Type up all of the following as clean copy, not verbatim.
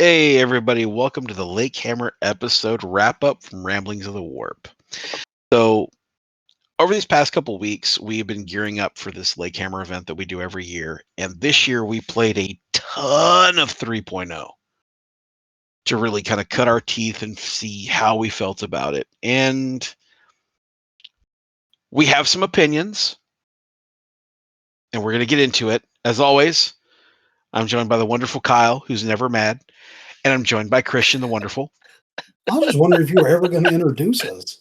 Hey, everybody, welcome to the Lakehammer episode wrap up from Ramblings of the Warp. So, over these past couple weeks, we've been gearing up for this Lakehammer event that we do every year. And this year, we played a ton of 3.0 to really kind of cut our teeth and see how we felt about it. And we have some opinions, and we're going to get into it. As always, I'm joined by the wonderful Kyle, who's never mad, and I'm joined by Christian, the wonderful. I was just wondering if you were ever going to introduce us.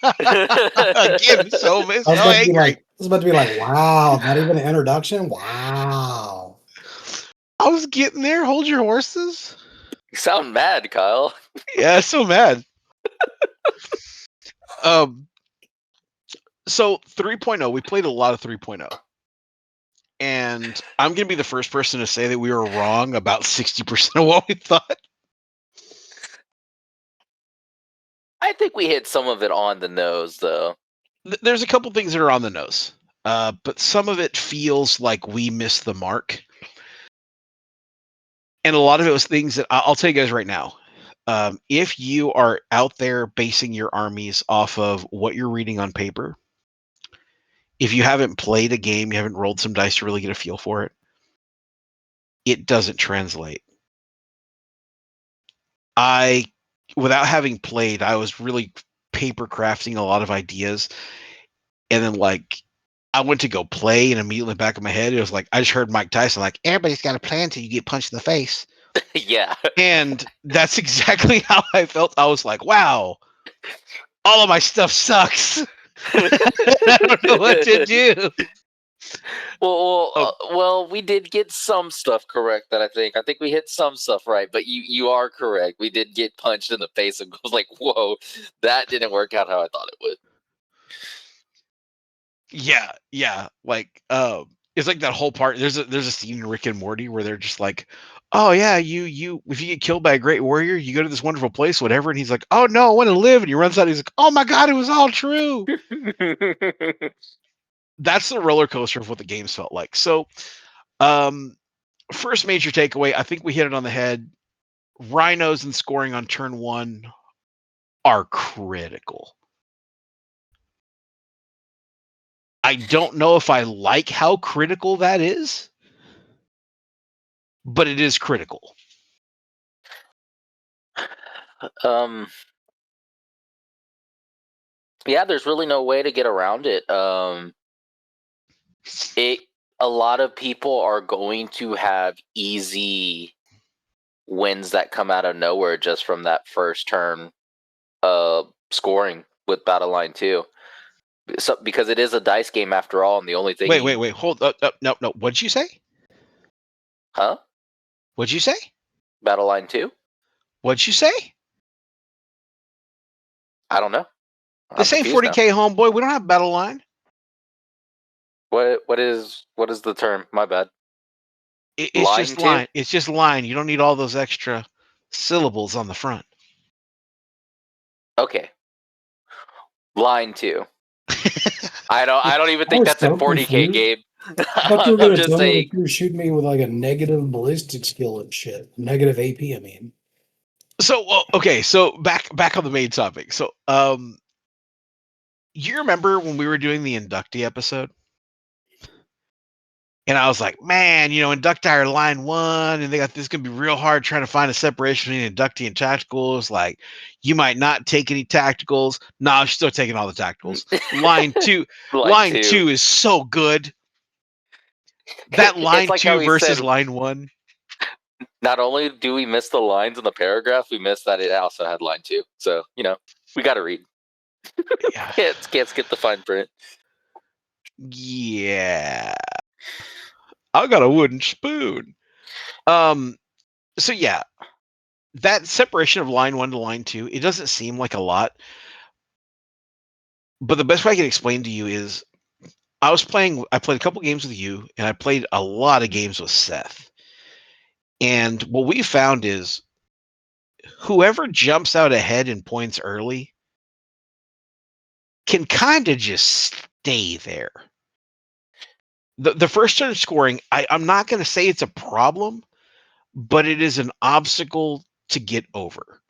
Again, so angry. I was about to be like, wow, not even an introduction. Wow. I was getting there. Hold your horses. You sound mad, Kyle. Yeah, so mad. So 3.0, we played a lot of 3.0. And I'm going to be the first person to say that we were wrong about 60% of what we thought. I think we hit some of it on the nose, though. There's a couple things that are on the nose, but some of it feels like we missed the mark. And a lot of it was things that I'll tell you guys right now. If you are out there basing your armies off of what you're reading on paper, if you haven't played a game, you haven't rolled some dice to really get a feel for it, it doesn't translate. Without having played, I was really paper crafting a lot of ideas. And then, I went to go play, and immediately in the back of my head, it was like, I just heard Mike Tyson, like, everybody's got a plan till you get punched in the face. Yeah. And that's exactly how I felt. I was like, wow, all of my stuff sucks. I don't know what to do. Well, we did get some stuff correct. I think we hit some stuff right. But you are correct. We did get punched in the face, and was like, "Whoa, that didn't work out how I thought it would." Yeah. It's like that whole part. There's a scene in Rick and Morty where they're just like, oh yeah, you if you get killed by a great warrior, you go to this wonderful place, whatever. And he's like, oh no, I want to live. And he runs out. He's like, oh my god, it was all true. That's the roller coaster of what the games felt like. So, first major takeaway, I think we hit it on the head. Rhinos and scoring on turn one are critical. I don't know if I like how critical that is, but it is critical. Yeah, there's really no way to get around it. A lot of people are going to have easy wins that come out of nowhere just from that first turn scoring with Battle Line 2. So, because it is a dice game after all, and the only thing... Wait, hold up, no. What'd you say? Huh? What'd you say? Battle Line 2? What'd you say? I don't know. This ain't 40K, homeboy. We don't have Battle Line. What is the term? My bad. It's just line. It's just line. You don't need all those extra syllables on the front. Okay. Line 2. I don't even think that's a 40K game. I thought you were going to tell me you were shooting me with like a negative ballistic skill and shit. Negative AP, I mean. So, okay. So back on the main topic. So, you remember when we were doing the inductee episode? And I was like, man, inductee are line one, and they got this going to be real hard trying to find a separation between inductee and tacticals. Like, you might not take any tacticals. No, I'm still taking all the tacticals. Line two, line two is so good. That line like 2 versus line 1. Not only do we miss the lines in the paragraph, we miss that it also had line 2. So, we got to read. Can't skip the fine print. Yeah. I got a wooden spoon. So yeah, that separation of line 1 to line 2, it doesn't seem like a lot. But the best way I can explain to you is I played a couple games with you, and I played a lot of games with Seth. And what we found is whoever jumps out ahead in points early can kind of just stay there. The first turn scoring, I'm not going to say it's a problem, but it is an obstacle to get over.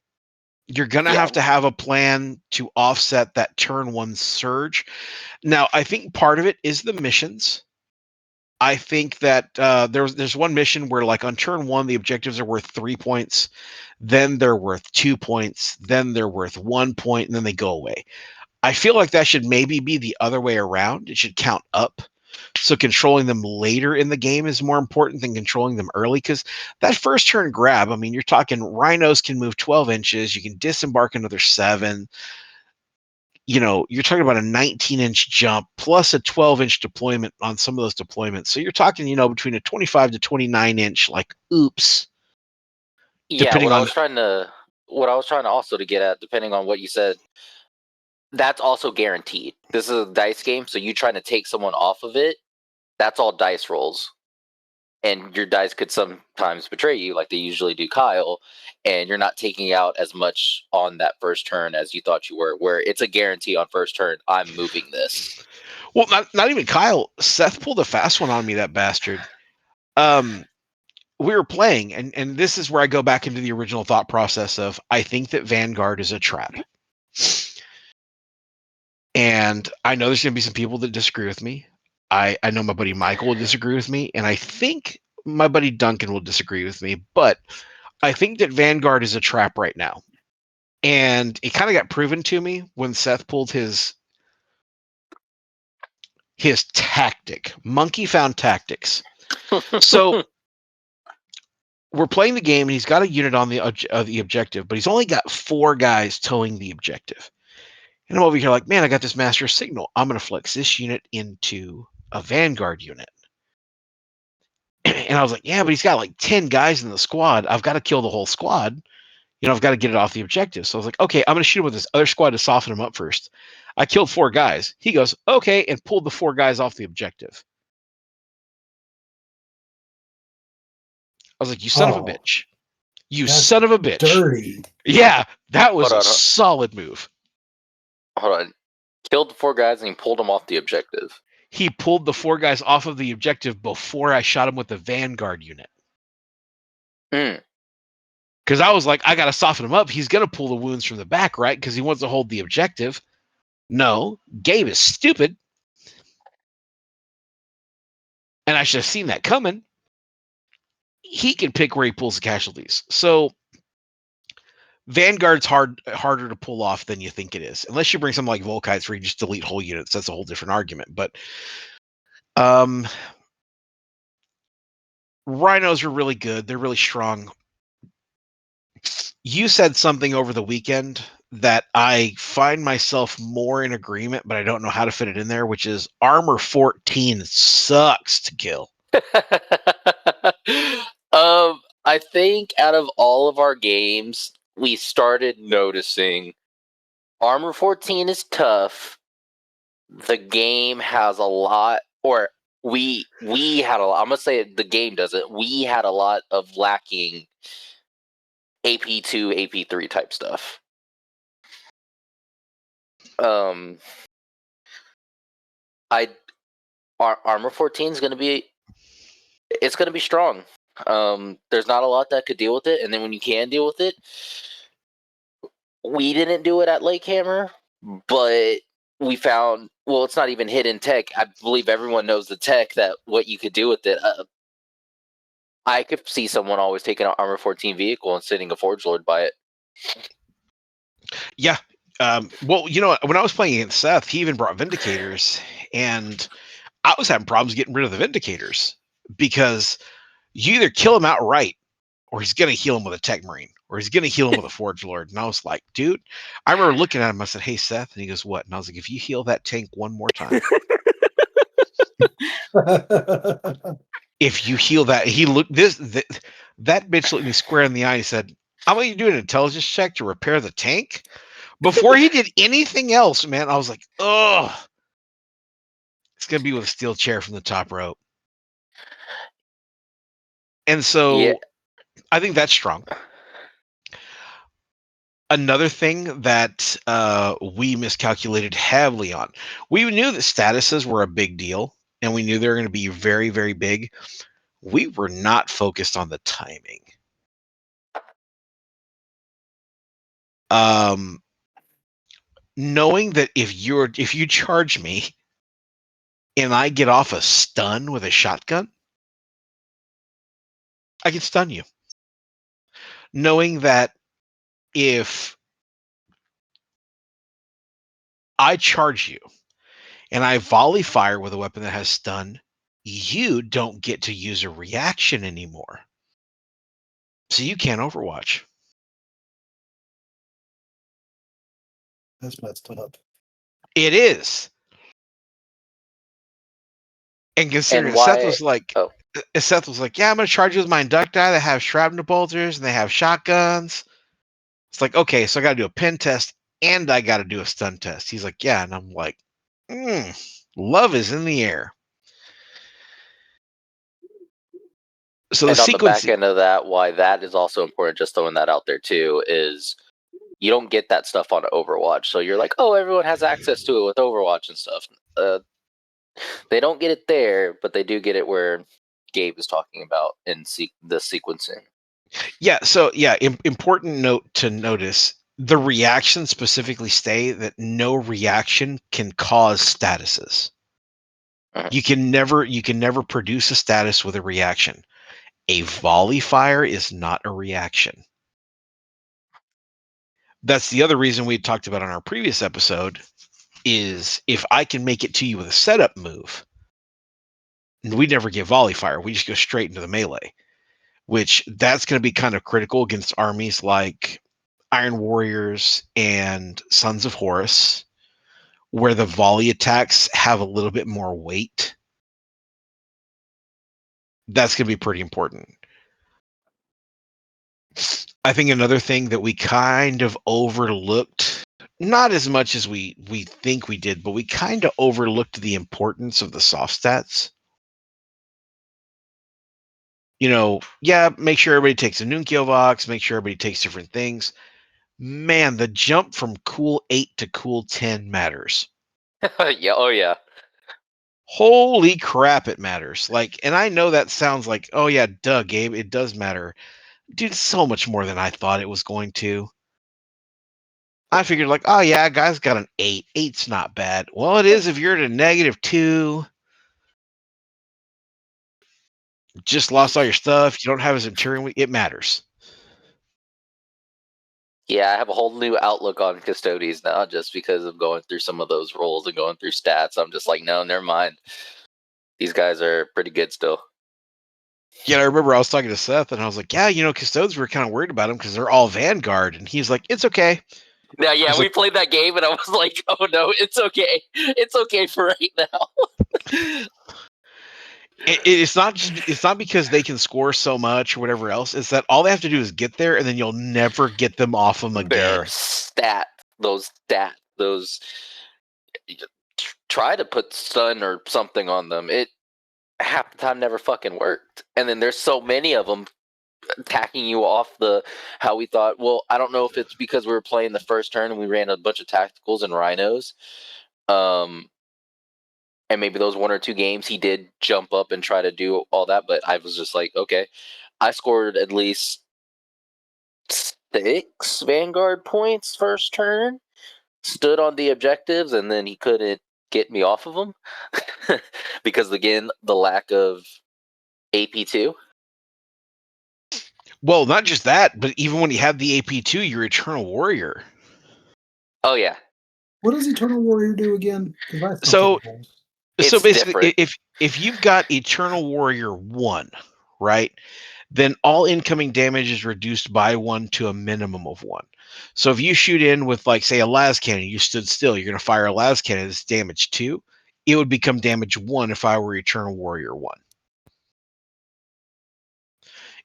You're going to have a plan to offset that turn 1 surge. Now, I think part of it is the missions. I think that there's one mission where, like, on turn 1, the objectives are worth 3 points, then they're worth 2 points, then they're worth 1 point, and then they go away. I feel like that should maybe be the other way around. It should count up. So controlling them later in the game is more important than controlling them early, because that first turn grab, I mean, you're talking rhinos can move 12 inches. You can disembark another 7. You're talking about a 19-inch jump plus a 12-inch deployment on some of those deployments. So you're talking, between a 25 to 29-inch, like, oops. Yeah, what I was trying to also to get at, depending on what you said, that's also guaranteed. This is a dice game, so you trying to take someone off of it, that's all dice rolls. And your dice could sometimes betray you, like they usually do Kyle, and you're not taking out as much on that first turn as you thought you were, where it's a guarantee on first turn, I'm moving this. Well, not even Kyle. Seth pulled a fast one on me, that bastard. We were playing, and this is where I go back into the original thought process of, I think that Vanguard is a trap. And I know there's going to be some people that disagree with me. I know my buddy Michael will disagree with me, and I think my buddy Duncan will disagree with me, but I think that Vanguard is a trap right now. And it kind of got proven to me when Seth pulled his tactic. Monkey found tactics. So we're playing the game, and he's got a unit on the objective, but he's only got 4 guys towing the objective. And I'm over here like, man, I got this master signal. I'm going to flex this unit into a Vanguard unit. And I was like, yeah, but he's got like 10 guys in the squad. I've got to kill the whole squad. I've got to get it off the objective. So I was like, okay, I'm going to shoot him with this other squad to soften him up first. I killed 4 guys. He goes, okay, and pulled the 4 guys off the objective. I was like, you son of a bitch. You son of a bitch. Dirty. Yeah, that was a solid move. Hold on. Killed the 4 guys and he pulled them off the objective. He pulled the 4 guys off of the objective before I shot him with the Vanguard unit. Because I was like, I got to soften him up. He's going to pull the wounds from the back, right? Because he wants to hold the objective. No, Gabe is stupid. And I should have seen that coming. He can pick where he pulls the casualties. So Vanguard's harder to pull off than you think it is. Unless you bring something like Volkites where you just delete whole units. That's a whole different argument. But Rhinos are really good. They're really strong. You said something over the weekend that I find myself more in agreement, but I don't know how to fit it in there, which is armor 14 sucks to kill. I think out of all of our games, we started noticing armor 14 is tough. The game has a lot, or we had a lot. I'm gonna say the game doesn't. We had a lot of lacking AP2, AP3 type stuff. Armor 14 is gonna be strong. There's not a lot that could deal with it, and then when you can deal with it, we didn't do it at Lakehammer, but we found, well, it's not even hidden tech. I believe everyone knows the tech, that what you could do with it. I could see someone always taking an Armor 14 vehicle and sitting a Forge Lord by it. Yeah. Well, when I was playing against Seth, he even brought Vindicators, and I was having problems getting rid of the Vindicators because you either kill him outright, or he's going to heal him with a Tech Marine, or he's going to heal him with a Forge Lord. And I was like, dude, I remember looking at him. I said, hey, Seth. And he goes, what? And I was like, if you heal that tank one more time. If you heal that, he looked, that bitch looked me square in the eye. He said, I want you to do an intelligence check to repair the tank. Before he did anything else, man, I was like, oh, it's going to be with a steel chair from the top rope. And so yeah. I think that's strong. Another thing that we miscalculated heavily on, we knew that statuses were a big deal, and we knew they were going to be very, very big. We were not focused on the timing. Knowing that if you charge me and I get off a stun with a shotgun, I can stun you. Knowing that if I charge you and I volley fire with a weapon that has stun, you don't get to use a reaction anymore. So you can't Overwatch. That's messed up. It is. And considering Seth was like, yeah, I'm going to charge you with my inducti that have shrapnel bolters and they have shotguns. It's like, okay, so I got to do a pen test and I got to do a stun test. He's like, yeah. And I'm like, love is in the air. So and on the back end of that, why that is also important, just throwing that out there too, is you don't get that stuff on Overwatch. So you're like, oh, everyone has access to it with Overwatch and stuff. They don't get it there, but they do get it where Gabe is talking about in the sequencing. Yeah, so yeah, important note to notice, the reactions specifically state that no reaction can cause statuses. You can never produce a status with a reaction. A volley fire is not a reaction. That's the other reason we talked about on our previous episode, is if I can make it to you with a setup move, we never get volley fire. We just go straight into the melee, which that's going to be kind of critical against armies like Iron Warriors and Sons of Horus, where the volley attacks have a little bit more weight. That's going to be pretty important. I think another thing that we kind of overlooked, not as much as we think we did, but we kind of overlooked the importance of the soft stats. Make sure everybody takes a Nunkyo box, make sure everybody takes different things. Man, the jump from cool 8 to cool 10 matters. Yeah, oh yeah. Holy crap, it matters. And I know that sounds like, oh yeah, duh, Gabe, it does matter. Dude, it's so much more than I thought it was going to. I figured oh yeah, guy's got an 8. 8's not bad. Well, it is if you're at a -2. Just lost all your stuff. You don't have his Centurion. It matters. Yeah, I have a whole new outlook on Custodes now just because of going through some of those roles and going through stats. I'm just like, no, never mind. These guys are pretty good still. Yeah, I remember I was talking to Seth and I was like, yeah, Custodes, were kind of worried about them because they're all Vanguard. And he's like, it's okay. Yeah, we played that game and I was like, oh no, it's okay. It's okay for right now. It's not because they can score so much or whatever else. It's that all they have to do is get there, and then you'll never get them off them again. Those try to put stun or something on them. It half the time never fucking worked. And then there's so many of them attacking you off how we thought. Well, I don't know if it's because we were playing the first turn and we ran a bunch of tacticals and rhinos. And maybe those 1 or 2 games he did jump up and try to do all that, but I was just like, okay. I scored at least 6 Vanguard points first turn, stood on the objectives, and then he couldn't get me off of them because, again, the lack of AP2. Well, not just that, but even when you have the AP2, you're Eternal Warrior. Oh, yeah. What does Eternal Warrior do again? So basically, different. if you've got Eternal Warrior 1, right, then all incoming damage is reduced by 1 to a minimum of 1. So if you shoot in with, say, a las cannon, you stood still, you're going to fire a las cannon, it's damage 2. It would become damage 1 if I were Eternal Warrior 1.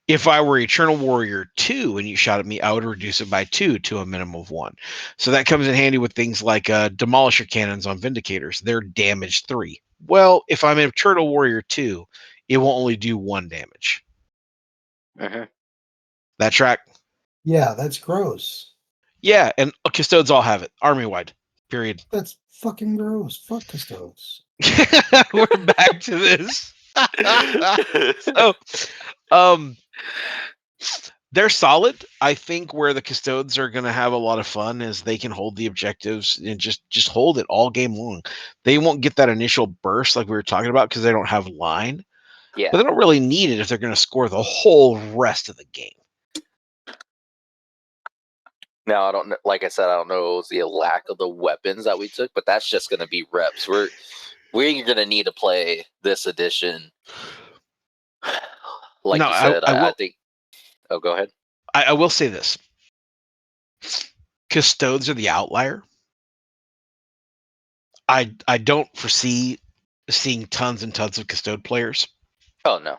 If I were Eternal Warrior 2 and you shot at me, I would reduce it by 2 to a minimum of 1. So that comes in handy with things like Demolisher Cannons on Vindicators. They're damage 3. Well, if I'm Eternal Warrior 2, it will only do 1 damage. Uh-huh. That track? Yeah, that's gross. Yeah, and Custodes all have it. Army-wide. Period. That's fucking gross. Fuck Custodes. We're back to this. So, They're solid. I think where the Custodes are going to have a lot of fun is they can hold the objectives and just hold it all game long. They won't get that initial burst like we were talking about because they don't have line. Yeah. But they don't really need it if they're going to score the whole rest of the game. Now, I don't know. Like I said, I don't know if it was the lack of the weapons that we took, but that's just going to be reps. We're going to need to play this edition. Like No, you said, I I think. Oh, go ahead. I will say this. Custodes are the outlier. I don't foresee seeing tons and tons of Custode players. Oh, no.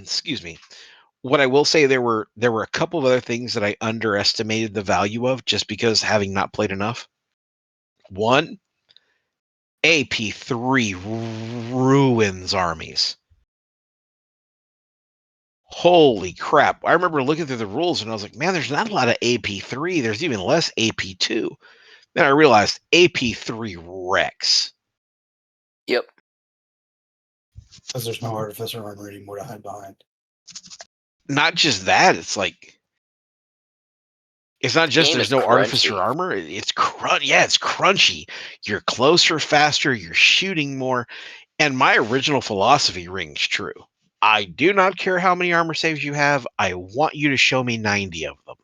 Excuse me. What I will say, there were a couple of other things that I underestimated the value of just because having not played enough. One, AP3 ruins armies. Holy crap. I remember looking through the rules and I was like, man, there's not a lot of AP3. There's even less AP2. Then I realized AP3 wrecks. Yep. Because there's no artificer armor anymore to hide behind. Not just that, it's like, it's not just there's no artificer armor. It's it's crunchy. You're closer, faster, you're shooting more. And my original philosophy rings true. I do not care how many armor saves you have. I want you to show me 90 of them.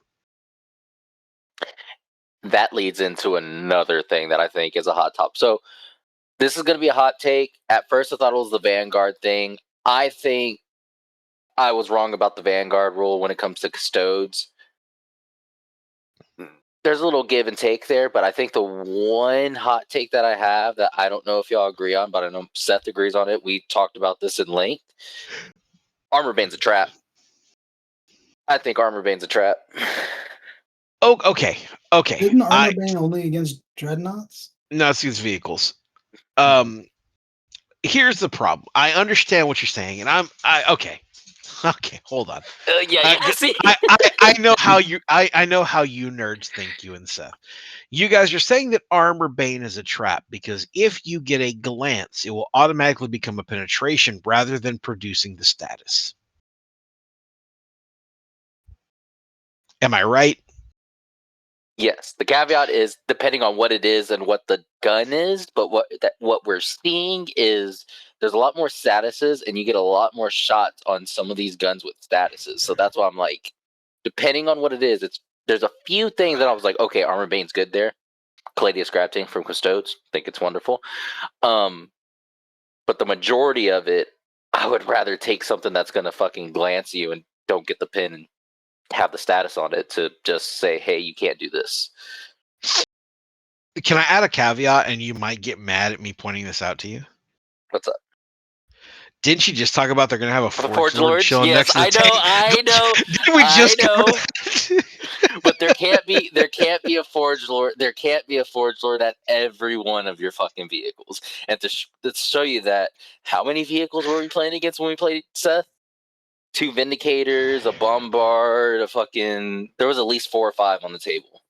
That leads into another thing that I think is a hot top. So this is going to be a hot take. At first, I thought it was the Vanguard thing. I think I was wrong about the Vanguard rule when it comes to Custodes. There's a little give and take there, but I think the one hot take that I have that I don't know if y'all agree on, but I know Seth agrees on it. We talked about this in length. Armor Bane's a trap. I think Armor Bane's a trap. Oh, okay. Isn't Armor Bane only against dreadnoughts? No, it's against vehicles. Here's the problem. I understand what you're saying, and okay. Okay, hold on. See? I know how you I know how you nerds think, you and Seth. You guys are saying that Armor Bane is a trap because if you get a glance, it will automatically become a penetration rather than producing the status. Am I right? Yes. The caveat is depending on what it is and what the gun is, but what we're seeing is there's a lot more statuses and you get a lot more shots on some of these guns with statuses. So that's why I'm like, depending on what it is, there's a few things that I was like, okay, Armor Bane's good there. Caladius Grafting from Custodes, think it's wonderful. But the majority of it, I would rather take something that's gonna fucking glance you and don't get the pin and have the status on it to just say, hey, you can't do this. Can I add a caveat, and you might get mad at me pointing this out to you? What's up? Didn't she just talk about they're going to have a Forge Lord chilling next to the tank? I know. Didn't we just know. But there can't be a Forge Lord. There can't be a Forge Lord at every one of your fucking vehicles. And to show you that, how many vehicles were we playing against when we played Seth? 2 Vindicators, a Bombard, a fucking... There was at least 4 or 5 on the table.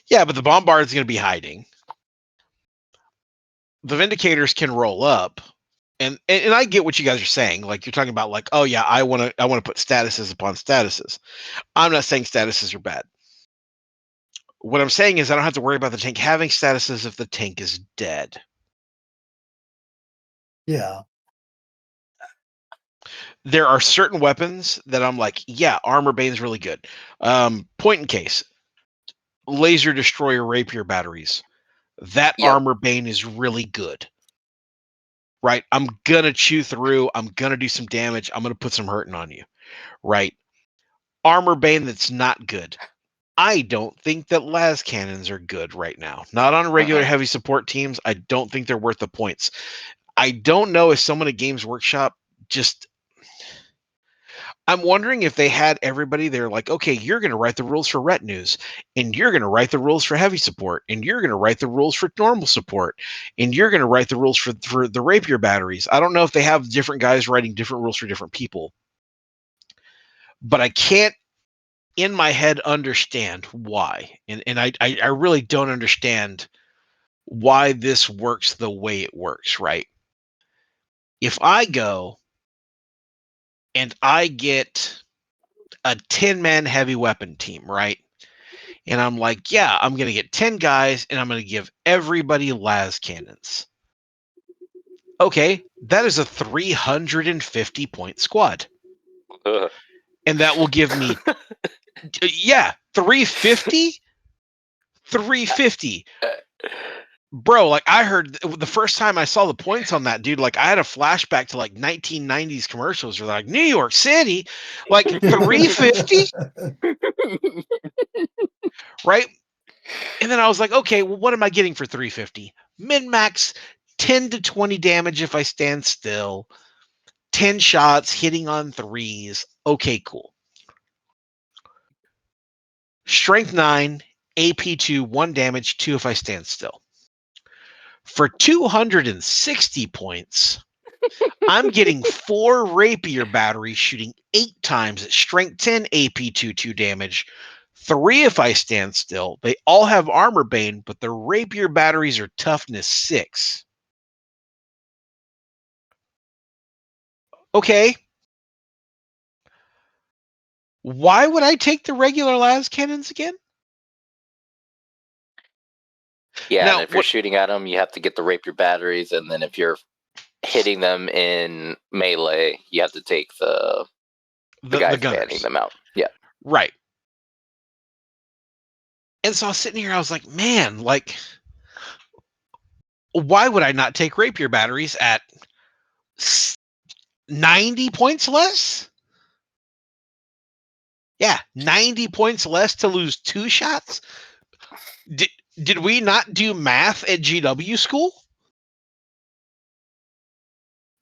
Yeah, but the Bombard's going to be hiding. The Vindicators can roll up. And I get what you guys are saying. Like, you're talking about, like, oh yeah, I want to put statuses upon statuses. I'm not saying statuses are bad. What I'm saying is I don't have to worry about the tank having statuses if the tank is dead. Yeah. There are certain weapons that I'm like, yeah, Armor Bane is really good. Point in case, Laser Destroyer Rapier batteries. That Armor Bane is really good. Right? I'm going to chew through. I'm going to do some damage. I'm going to put some hurting on you. Right? Armor Bane that's not good. I don't think that las cannons are good right now. Not on regular heavy support teams. I don't think they're worth the points. I don't know if someone at Games Workshop just... I'm wondering if they had everybody there like, okay, you're going to write the rules for retinues, and you're going to write the rules for heavy support, and you're going to write the rules for normal support, and you're going to write the rules for the rapier batteries. I don't know if they have different guys writing different rules for different people, but I can't in my head understand why. And I really don't understand why this works the way it works, right? If I go and I get a 10-man heavy weapon team, right? And I'm like, yeah, I'm going to get 10 guys and I'm going to give everybody las cannons. Okay, that is a 350 point squad. And that will give me, 350? 350. Bro, like I heard the first time I saw the points on that, dude, like I had a flashback to like 1990s commercials where like New York City, like 350, right? And then I was like, okay, well, what am I getting for 350? Min max 10 to 20 damage if I stand still, 10 shots hitting on threes. Okay, cool. Strength 9, AP 2, 1 damage, 2 if I stand still. For 260 points, I'm getting 4 rapier batteries shooting 8 times at strength 10 AP 2 damage, 3 if I stand still. They all have armor bane, but the rapier batteries are toughness 6. Okay. Why would I take the regular las cannons again? Yeah, Now, and if you're shooting at them, you have to get the rapier batteries, and then if you're hitting them in melee, you have to take the guys banning them out. Yeah. Right. And so I was sitting here, I was like, man, like, why would I not take rapier batteries at 90 points less? Yeah, 90 points less to lose 2 shots? Did we not do math at GW school?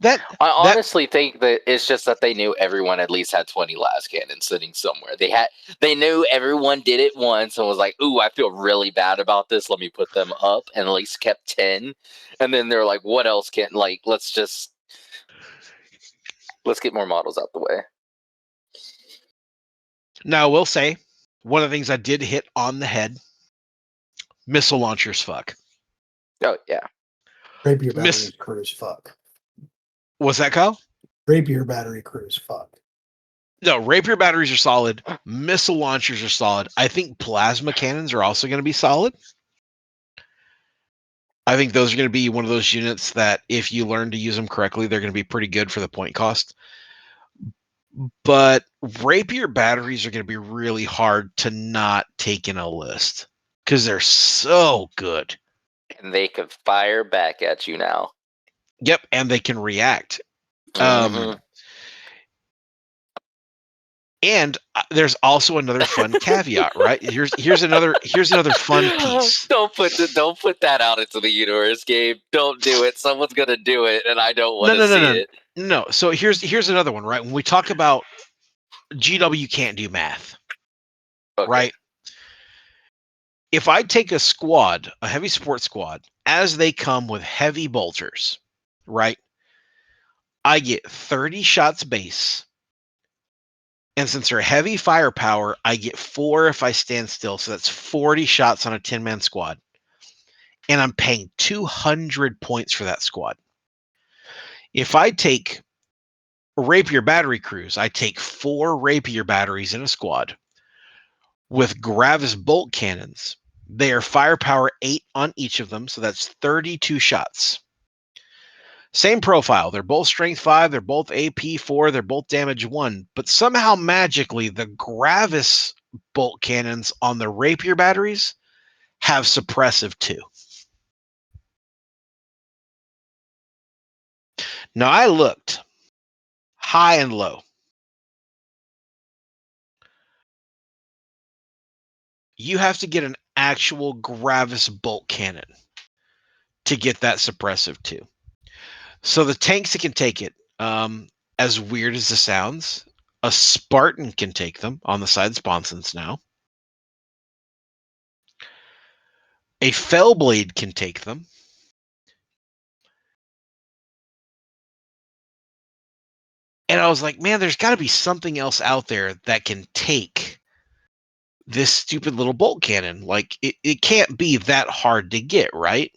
I honestly think that it's just that they knew everyone at least had 20 las cannons sitting somewhere. They knew everyone did it once and was like, "Ooh, I feel really bad about this. Let me put them up," and at least kept 10. And then they're like, "What else can let's get more models out the way." Now, I will say, one of the things I did hit on the head, missile launchers fuck. Oh, yeah. Rapier battery crews fuck. What's that, Kyle? Rapier battery crews fuck. No, rapier batteries are solid. Missile launchers are solid. I think plasma cannons are also going to be solid. I think those are going to be one of those units that if you learn to use them correctly, they're going to be pretty good for the point cost. But rapier batteries are going to be really hard to not take in a list because they're so good. And they could fire back at you now. Yep, and they can react. Mm-hmm. And there's also another fun caveat, right? Here's another fun piece. Don't put that out into the universe, Gabe. Don't do it. Someone's gonna do it, and I don't want to see it. No. So here's another one, right? When we talk about GW can't do math, okay, right? If I take a squad, a heavy support squad, as they come with heavy bolters, right? I get 30 shots base. And since they're heavy firepower, I get 4 if I stand still. So that's 40 shots on a 10-man squad. And I'm paying 200 points for that squad. If I take rapier battery crews, I take 4 rapier batteries in a squad with Gravis bolt cannons. They are firepower 8 on each of them. So that's 32 shots. Same profile. They're both strength 5. They're both AP 4. They're both damage 1. But somehow magically, the Gravis bolt cannons on the rapier batteries have suppressive 2. Now, I looked high and low. You have to get an actual Gravis bolt cannon to get that suppressive 2. So the tanks that can take it, as weird as it sounds, a Spartan can take them on the side sponsons now. A Fellblade can take them. And I was like, man, there's got to be something else out there that can take this stupid little bolt cannon. Like, it can't be that hard to get, right?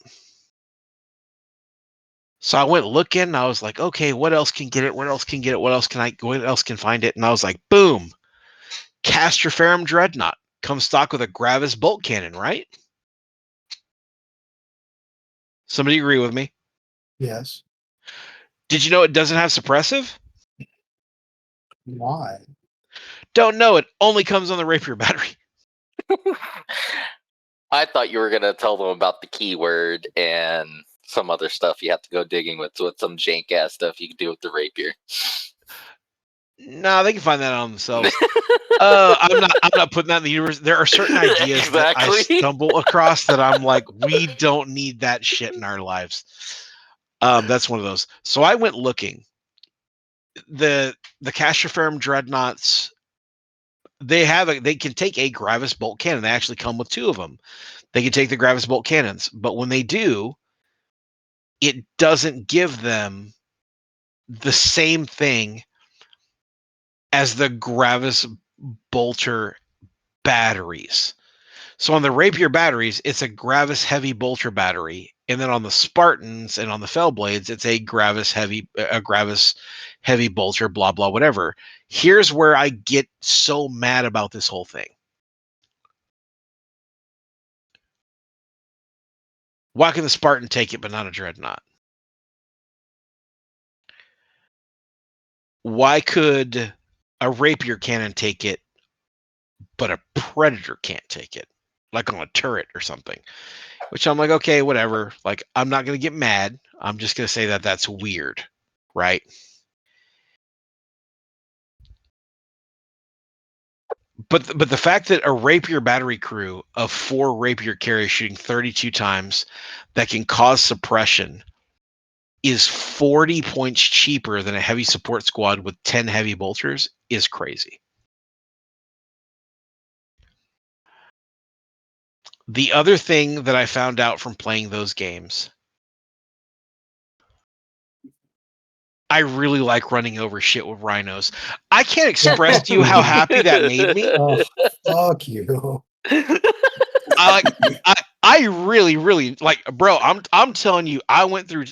So I went looking, and I was like, okay, what else can get it? What else can get it? What else can find it? And I was like, boom, Castroferum Dreadnought comes stock with a Gravis bolt cannon, right? Somebody agree with me? Yes. Did you know it doesn't have suppressive? Why? Don't know. It only comes on the Rapier battery. I thought you were gonna tell them about the keyword and some other stuff you have to go digging with some jank ass stuff you can do with the rapier. No, they can find that on themselves. I'm not putting that in the universe. There are certain ideas that I stumble across that I'm like, we don't need that shit in our lives. That's one of those. So I went looking. The Castroferum Dreadnoughts, they can take a Gravis bolt cannon. They actually come with two of them. They can take the Gravis bolt cannons, but when they do, it doesn't give them the same thing as the Gravis bolter batteries. So on the Rapier batteries, it's a Gravis heavy bolter battery, and then on the Spartans and on the Fellblades, it's a Gravis heavy bolter, blah blah whatever. Here's where I get so mad about this whole thing. Why can the Spartan take it but not a Dreadnought? Why could a Rapier cannon take it but a Predator can't take it? Like on a turret or something. Which I'm like, okay, whatever. Like, I'm not going to get mad. I'm just going to say that that's weird, right? But the fact that a Rapier battery crew of 4 Rapier carriers shooting 32 times that can cause suppression is 40 points cheaper than a heavy support squad with 10 heavy bolters is crazy. The other thing that I found out from playing those games, I really like running over shit with rhinos. I can't express to you how happy that made me. Oh, fuck you. I really, really like, bro. I'm telling you, I went through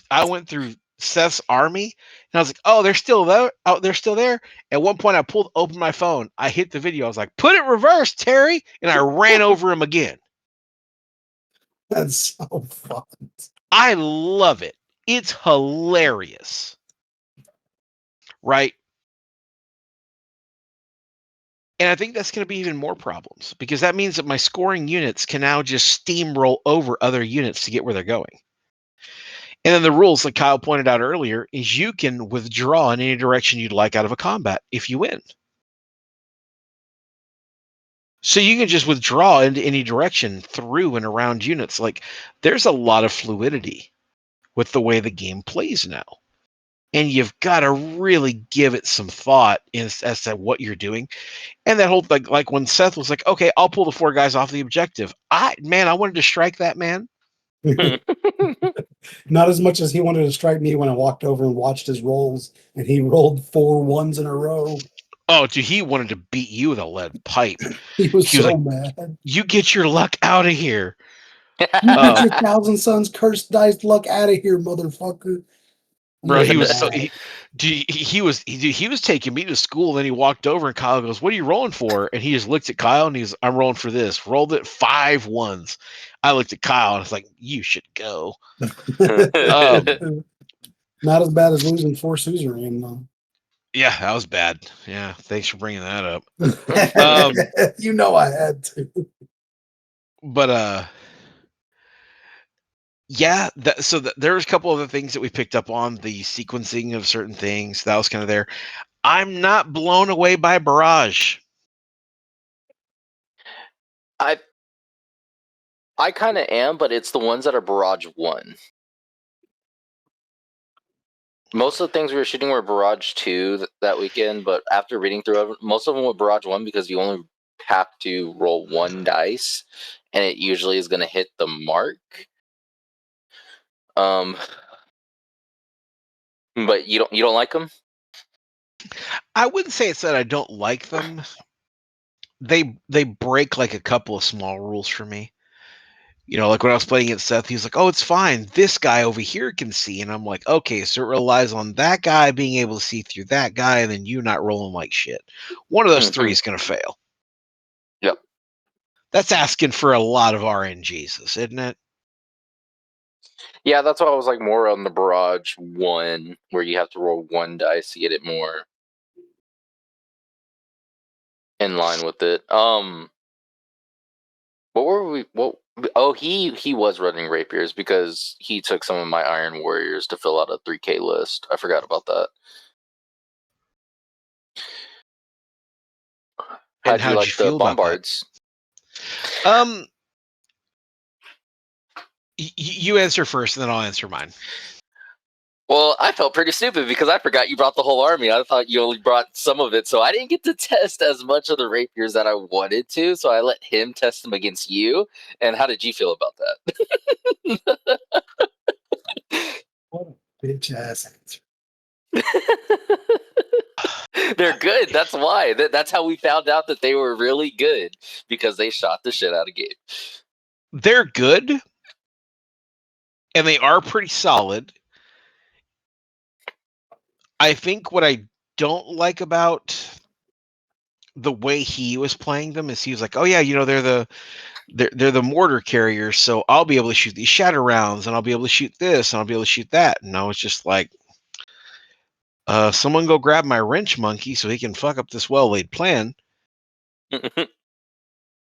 Seth's army, and I was like, oh, they're still there. Oh, they're still there. At one point, I opened my phone. I hit the video. I was like, put it reverse, Terry, and I ran over him again. That's so fun. I love it. It's hilarious, right? And I think that's going to be even more problems because that means that my scoring units can now just steamroll over other units to get where they're going. And then the rules, like Kyle pointed out earlier, is you can withdraw in any direction you'd like out of a combat if you win. So you can just withdraw into any direction through and around units. Like, there's a lot of fluidity with the way the game plays now. And you've got to really give it some thought as to what you're doing. And that whole, like when Seth was like, okay, I'll pull the 4 guys off the objective. I wanted to strike that man. Not as much as he wanted to strike me when I walked over and watched his rolls, and he rolled 4 ones in a row. Oh, dude, he wanted to beat you with a lead pipe. He was so mad. You get your luck out of here. You get your Thousand Suns cursed dice luck out of here, motherfucker. Bro, he was taking me to school, and then he walked over, and Kyle goes, "What are you rolling for?" And he just looked at Kyle, and he's, "I'm rolling for this." Rolled it 5 ones. I looked at Kyle, and I was like, "You should go." Not as bad as losing 4 suzerain, though. Yeah, that was bad. Yeah, thanks for bringing that up. You know I had to. But yeah, there's a couple other things that we picked up on, the sequencing of certain things. That was kind of there. I'm not blown away by Barrage. I kind of am, but it's the ones that are Barrage 1. Most of the things we were shooting were Barrage 2 that weekend, but after reading through it, most of them were Barrage 1 because you only have to roll 1 dice, and it usually is going to hit the mark. But you don't like them? I wouldn't say it's that I don't like them. They break like a couple of small rules for me. You know, like when I was playing against Seth, he's like, "Oh, it's fine. This guy over here can see," and I'm like, "Okay, so it relies on that guy being able to see through that guy, and then you not rolling like shit. One of those three is going to fail." Yep. That's asking for a lot of RNGs, isn't it? Yeah, that's why I was like more on the Barrage 1, where you have to roll 1 dice to get it more in line with it. What were we? What? Oh, he was running rapiers because he took some of my Iron Warriors to fill out a 3K list. I forgot about that. And How'd you how'd you like the feel about that? Bombards? You answer first, and then I'll answer mine. Well, I felt pretty stupid because I forgot you brought the whole army. I thought you only brought some of it, so I didn't get to test as much of the rapiers that I wanted to. So I let him test them against you. And how did you feel about that? What a bitch ass answer. They're good. That's why. That's how we found out that they were really good, because they shot the shit out of Gabe. They're good, and they are pretty solid. I think what I don't like about the way he was playing them is he was like, "Oh yeah, you know they're the mortar carriers, so I'll be able to shoot these shatter rounds, and I'll be able to shoot this, and I'll be able to shoot that." And I was just like, someone go grab my wrench monkey so he can fuck up this well laid plan.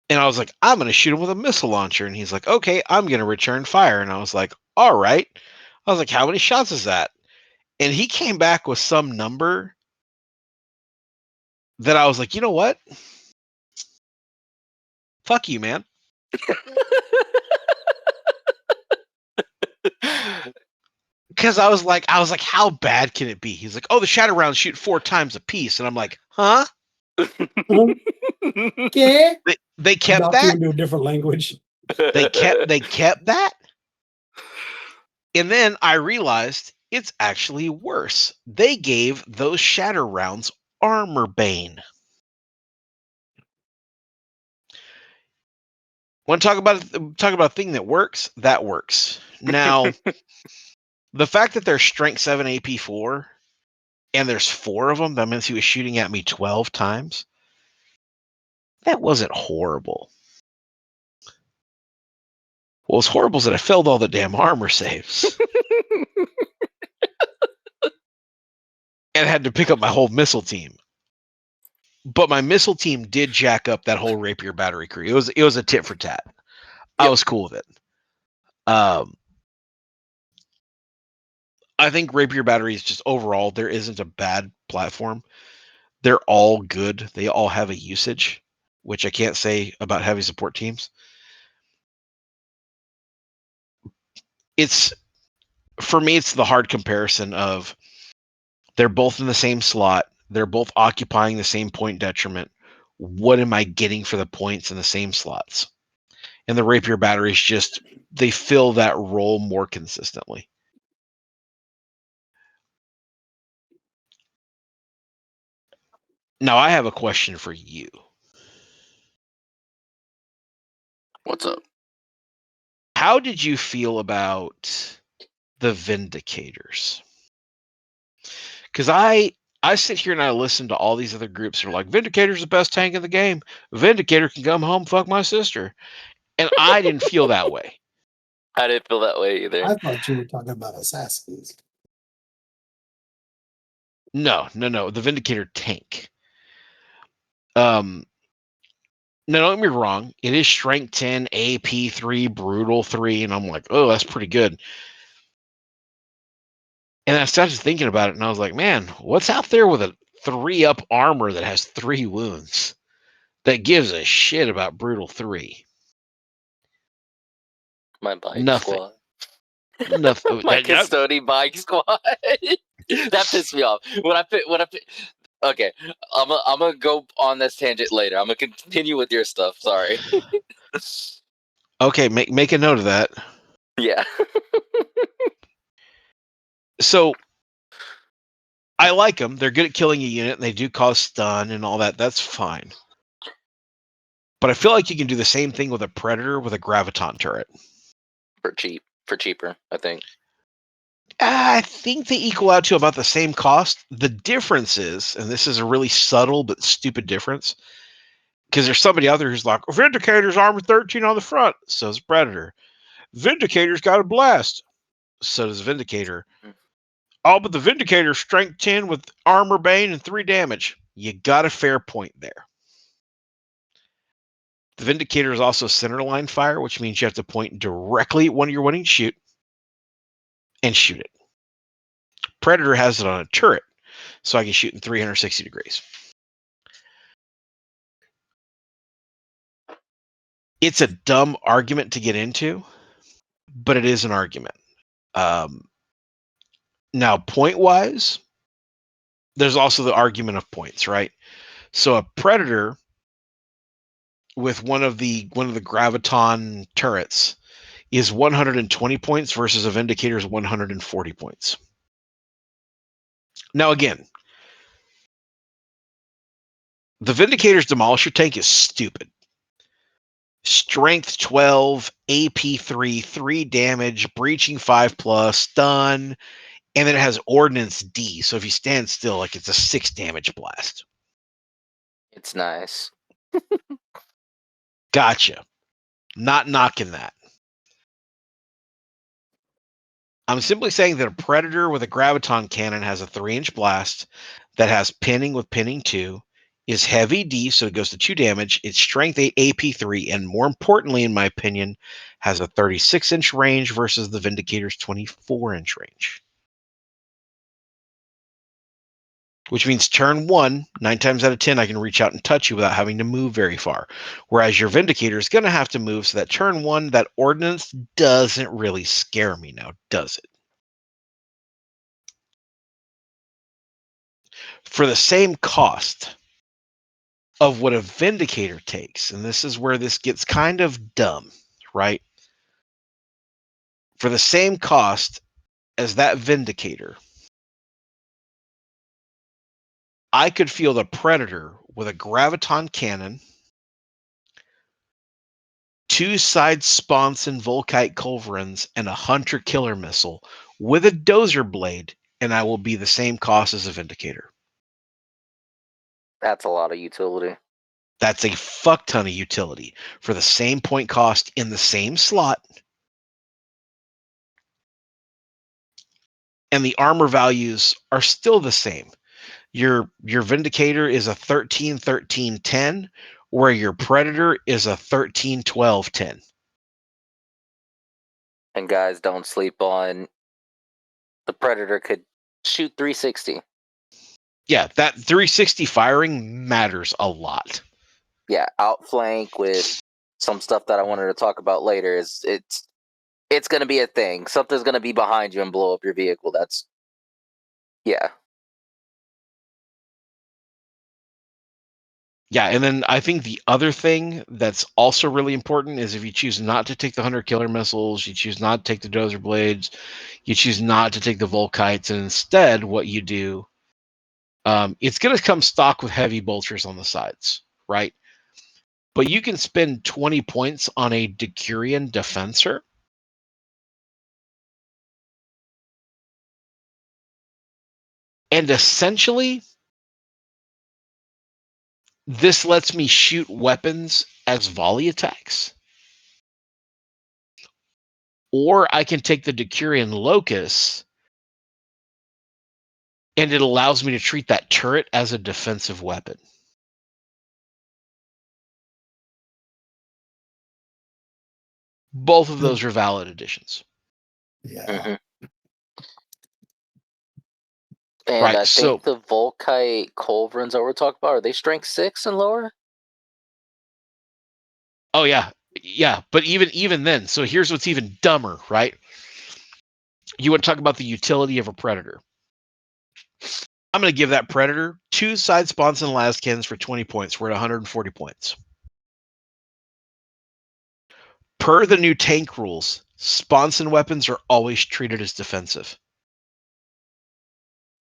And I was like, I'm going to shoot him with a missile launcher. And he's like, okay, I'm going to return fire. And I was like, all right. I was like, how many shots is that? And he came back with some number that I was like, you know what? Fuck you, man. Because I was like, how bad can it be? He's like, oh, the shatter rounds shoot 4 times a piece. And I'm like, huh? Yeah. They kept Adopted that? into a different language. They kept that? And then I realized it's actually worse. They gave those shatter rounds armor bane. Want to talk about a thing that works? That works. Now, the fact that they're strength 7 AP 4 and there's 4 of them, that means he was shooting at me 12 times. That wasn't horrible. What was horrible is that I failed all the damn armor saves. And had to pick up my whole missile team. But my missile team did jack up that whole rapier battery crew. It was a tit for tat. Yep. I was cool with it. I think rapier batteries just overall, there isn't a bad platform. They're all good. They all have a usage, which I can't say about heavy support teams. For me, it's the hard comparison of they're both in the same slot. They're both occupying the same point detriment. What am I getting for the points in the same slots? And the rapier batteries just, they fill that role more consistently. Now, I have a question for you. What's up? How did you feel about the Vindicators? Because I sit here and I listen to all these other groups who are like, Vindicator's the best tank in the game. Vindicator can come home, fuck my sister. And I didn't feel that way. I didn't feel that way either. I thought you were talking about assassins. No. The Vindicator tank. No, don't get me wrong. It is strength 10, AP 3, brutal 3, and I'm like, oh, that's pretty good. And I started thinking about it, and I was like, man, what's out there with a 3-up armor that has 3 wounds that gives a shit about brutal 3? My bike Nothing. squad. Nothing. My custodian bike squad. That pissed me off. Okay, I'm gonna go on this tangent later. I'm gonna continue with your stuff. Sorry. Okay, make a note of that. Yeah. So I like them. They're good at killing a unit, and they do cause stun and all that. That's fine. But I feel like you can do the same thing with a Predator with a Graviton turret. For cheaper, I think. I think they equal out to about the same cost. The difference is, and this is a really subtle but stupid difference, because there's somebody out there who's like, Vindicator's armor 13 on the front. So does Predator. Vindicator's got a blast. So does Vindicator. Oh, but the Vindicator's strength 10 with armor bane and 3 damage. You got a fair point there. The Vindicator is also centerline fire, which means you have to point directly at one you're wanting to shoot and shoot it. Predator has it on a turret, so I can shoot in 360 degrees. It's a dumb argument to get into, but it is an argument. Now, point-wise, there's also the argument of points, right? So a Predator with one of the Graviton turrets is 120 points versus a Vindicator's 140 points. Now, again, the Vindicator's Demolisher tank is stupid. Strength 12, AP 3, 3 damage, breaching 5+, stun, and then it has Ordnance D. So if you stand still, like it's a 6 damage blast. It's nice. Gotcha. Not knocking that. I'm simply saying that a Predator with a Graviton cannon has a 3-inch blast that has pinning with pinning 2, is heavy D, so it goes to 2 damage, it's strength 8, AP 3, and more importantly, in my opinion, has a 36-inch range versus the Vindicator's 24-inch range. Which means turn 1, 9 times out of 10, I can reach out and touch you without having to move very far. Whereas your Vindicator is going to have to move, so that turn 1, that Ordnance doesn't really scare me now, does it? For the same cost of what a Vindicator takes, and this is where this gets kind of dumb, right? For the same cost as that Vindicator, I could field a Predator with a Graviton cannon, 2 side sponson Volkite culverins, and a Hunter killer missile with a dozer blade, and I will be the same cost as a Vindicator. That's a lot of utility. That's a fuck ton of utility for the same point cost in the same slot. And the armor values are still the same. Your Vindicator is a 13, 13, 10, where your Predator is a 13, 12, 10. And guys, don't sleep on the Predator could shoot 360. Yeah, that 360 firing matters a lot. Yeah, outflank with some stuff that I wanted to talk about later is it's going to be a thing. Something's going to be behind you and blow up your vehicle. That's yeah. Yeah, and then I think the other thing that's also really important is if you choose not to take the Hunter killer missiles, you choose not to take the dozer blades, you choose not to take the Volkites, and instead what you do, it's going to come stock with heavy bolters on the sides, right? But you can spend 20 points on a Decurion Defensor. And essentially, this lets me shoot weapons as volley attacks. Or I can take the Decurion Locus, and it allows me to treat that turret as a defensive weapon. Both of those are valid additions. Yeah. Mm-hmm. And right, I think the Volkite culverins that we're talking about, are they strength 6 and lower? Oh yeah. Yeah, but even then, so here's what's even dumber, right? You want to talk about the utility of a Predator. I'm going to give that Predator 2 side spawns and Laskins for 20 points. We're at 140 points. Per the new tank rules, sponson weapons are always treated as defensive.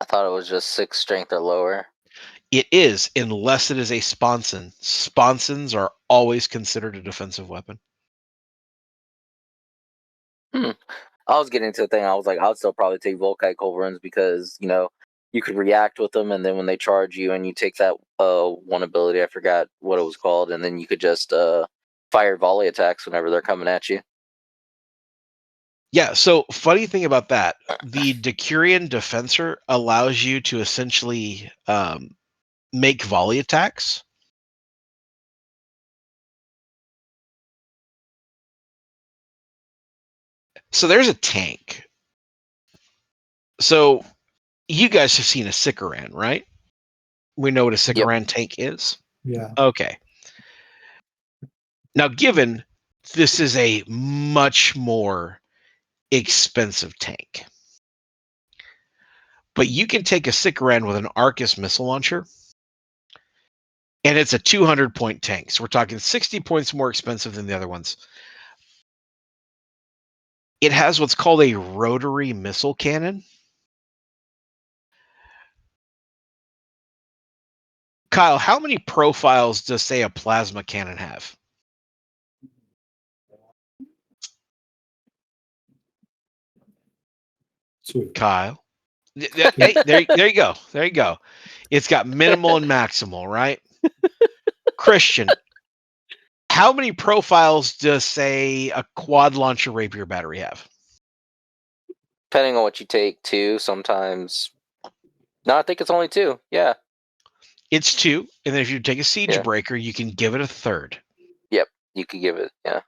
I thought it was just 6 strength or lower. It is, unless it is a sponson. Sponsons are always considered a defensive weapon. I was getting to the thing. I was like, I would still probably take Volkite culverins because you could react with them, and then when they charge you, and you take that one ability, I forgot what it was called, and then you could just fire volley attacks whenever they're coming at you. Yeah. So funny thing about that, the Decurion Defensor allows you to essentially make volley attacks. So there's a tank. So you guys have seen a Sikaran, right? We know what a Sikaran tank is. Yeah. Okay. Now, given this is a much more expensive tank, but you can take a Sikaran with an Arcus missile launcher, and it's a 200-point tank. So we're talking 60 points more expensive than the other ones. It has what's called a rotary missile cannon. Kyle, how many profiles does, say, a plasma cannon have? Sweet. Kyle? Hey, there you go. There you go. It's got minimal and maximal, right? Christian, how many profiles does, say, a quad launcher rapier battery have? Depending on what you take, 2 sometimes. No, I think it's only 2. Yeah. It's 2, and then if you take a siege breaker, you can give it a third. Yep, you could give it. Yeah.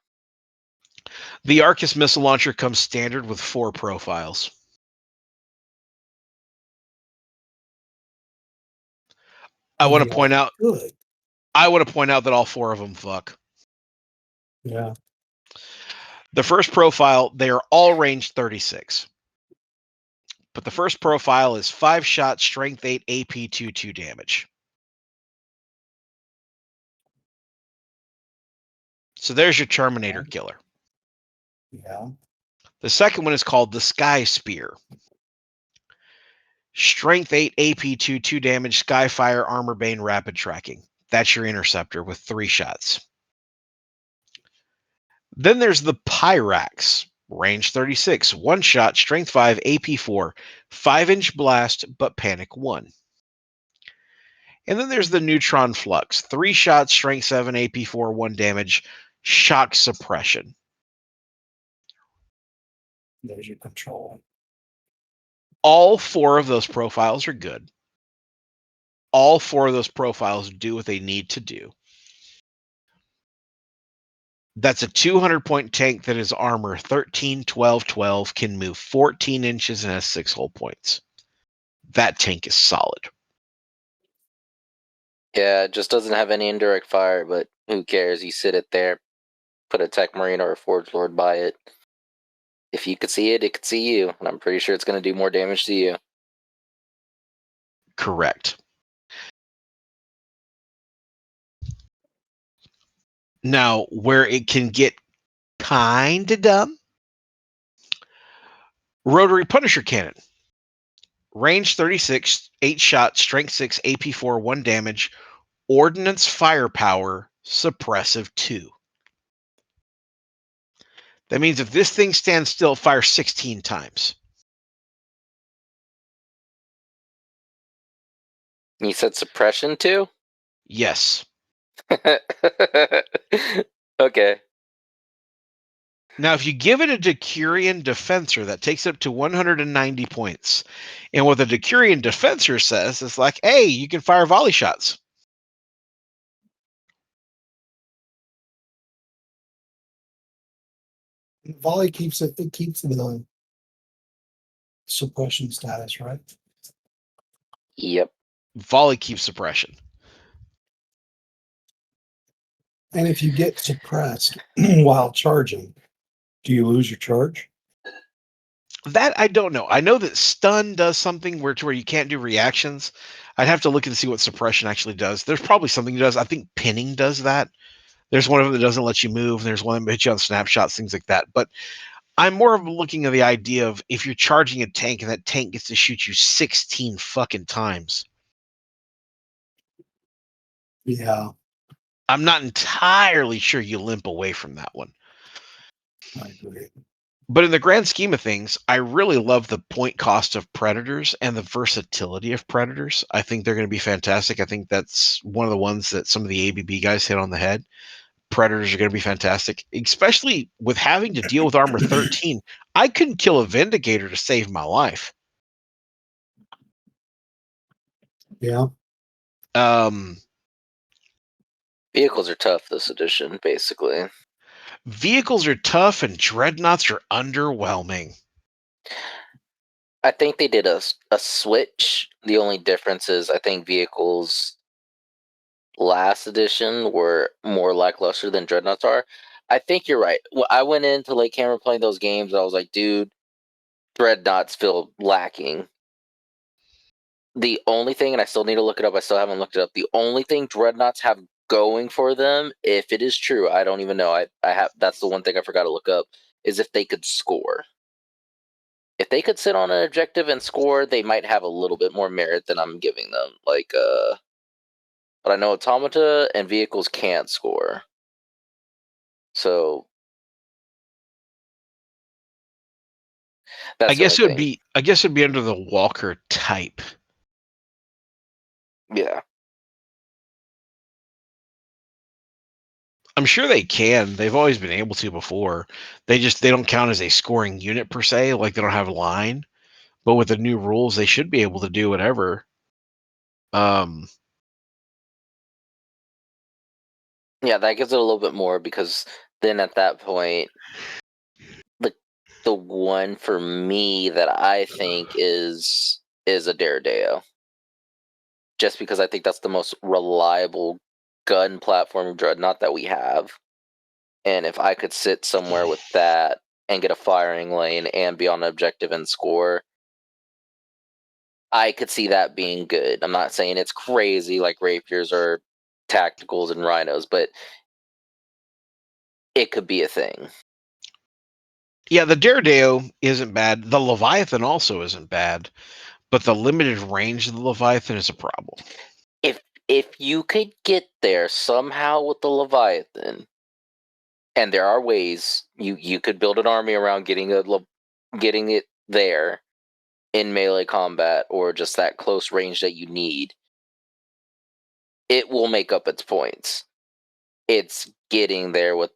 The Arcus missile launcher comes standard with 4 profiles. I want to point out. Good. I want to point out that all 4 of them fuck. Yeah. The first profile, they are all range 36. But the first profile is 5-shot, strength 8, AP 2 damage. So there's your Terminator killer. Yeah. The second one is called the Sky Spear. Strength 8, AP 2 damage, Skyfire, Armor Bane, Rapid Tracking. That's your interceptor with 3 shots. Then there's the Pyrax. Range 36, 1 shot, strength 5, AP 4, 5-inch blast, but panic 1. And then there's the Neutron Flux. 3 shots, strength 7, AP 4, 1 damage, shock suppression. There's your control. All 4 of those profiles are good. All 4 of those profiles do what they need to do. That's a 200-point tank that is armor 13, 12, 12, can move 14 inches and has 6 hull points. That tank is solid. Yeah, it just doesn't have any indirect fire, but who cares? You sit it there, put a Tech Marine or a Forge Lord by it. If you could see it, it could see you, and I'm pretty sure it's going to do more damage to you. Correct. Now, where it can get kind of dumb, Rotary Punisher Cannon. Range 36, 8 shot, strength 6, AP 4, 1 damage, ordnance firepower, suppressive 2. That means if this thing stands still, it fires 16 times. You said suppression 2? Yes. Okay. Now, if you give it a Decurion Defensor, that takes it up to 190 points. And what the Decurion Defensor says is like, hey, you can fire volley shots. Volley keeps it keeps the suppression status, right? Yep. Volley keeps suppression. And if you get suppressed while charging, do you lose your charge? That I don't know. I know that stun does something where you can't do reactions. I'd have to look and see what suppression actually does. There's probably something it does. I think pinning does that. There's one of them that doesn't let you move. And there's one that hits you on snapshots, things like that. But I'm more of looking at the idea of if you're charging a tank and that tank gets to shoot you 16 fucking times. Yeah. I'm not entirely sure you limp away from that one. I agree. But in the grand scheme of things, I really love the point cost of Predators and the versatility of Predators. I think they're going to be fantastic. I think that's one of the ones that some of the ABB guys hit on the head. Predators are going to be fantastic, especially with having to deal with Armor 13. I couldn't kill a Vindicator to save my life. Yeah. Vehicles are tough this edition, basically. Vehicles are tough and dreadnoughts are underwhelming. I think they did a switch. The only difference is I think vehicles last edition were more lackluster than dreadnoughts are. I think you're right. I went into Lakehammer playing those games. I was like, dude, dreadnoughts feel lacking. The only thing, and I still need to look it up. I still haven't looked it up. The only thing dreadnoughts have going for them, if it is true, I don't even know. I have. That's the one thing I forgot to look up. Is if they could score. If they could sit on an objective and score, they might have a little bit more merit than I'm giving them. But I know automata and vehicles can't score. So that's I guess the only thing. I guess it'd be under the Walker type. Yeah. I'm sure they can. They've always been able to before. They don't count as a scoring unit per se, like they don't have a line. But with the new rules, they should be able to do whatever. Yeah, that gives it a little bit more because then at that point, the one for me that I think is a Daredeo. Just because I think that's the most reliable gun platform dreadnought that we have. And if I could sit somewhere with that and get a firing lane and be on an objective and score, I could see that being good. I'm not saying it's crazy like rapiers or tacticals and rhinos, but it could be a thing. Yeah, the Daredeo isn't bad. The Leviathan also isn't bad, but the limited range of the Leviathan is a problem. If you could get there somehow with the Leviathan, and there are ways you could build an army around getting it there in melee combat or just that close range that you need, it will make up its points. It's getting there with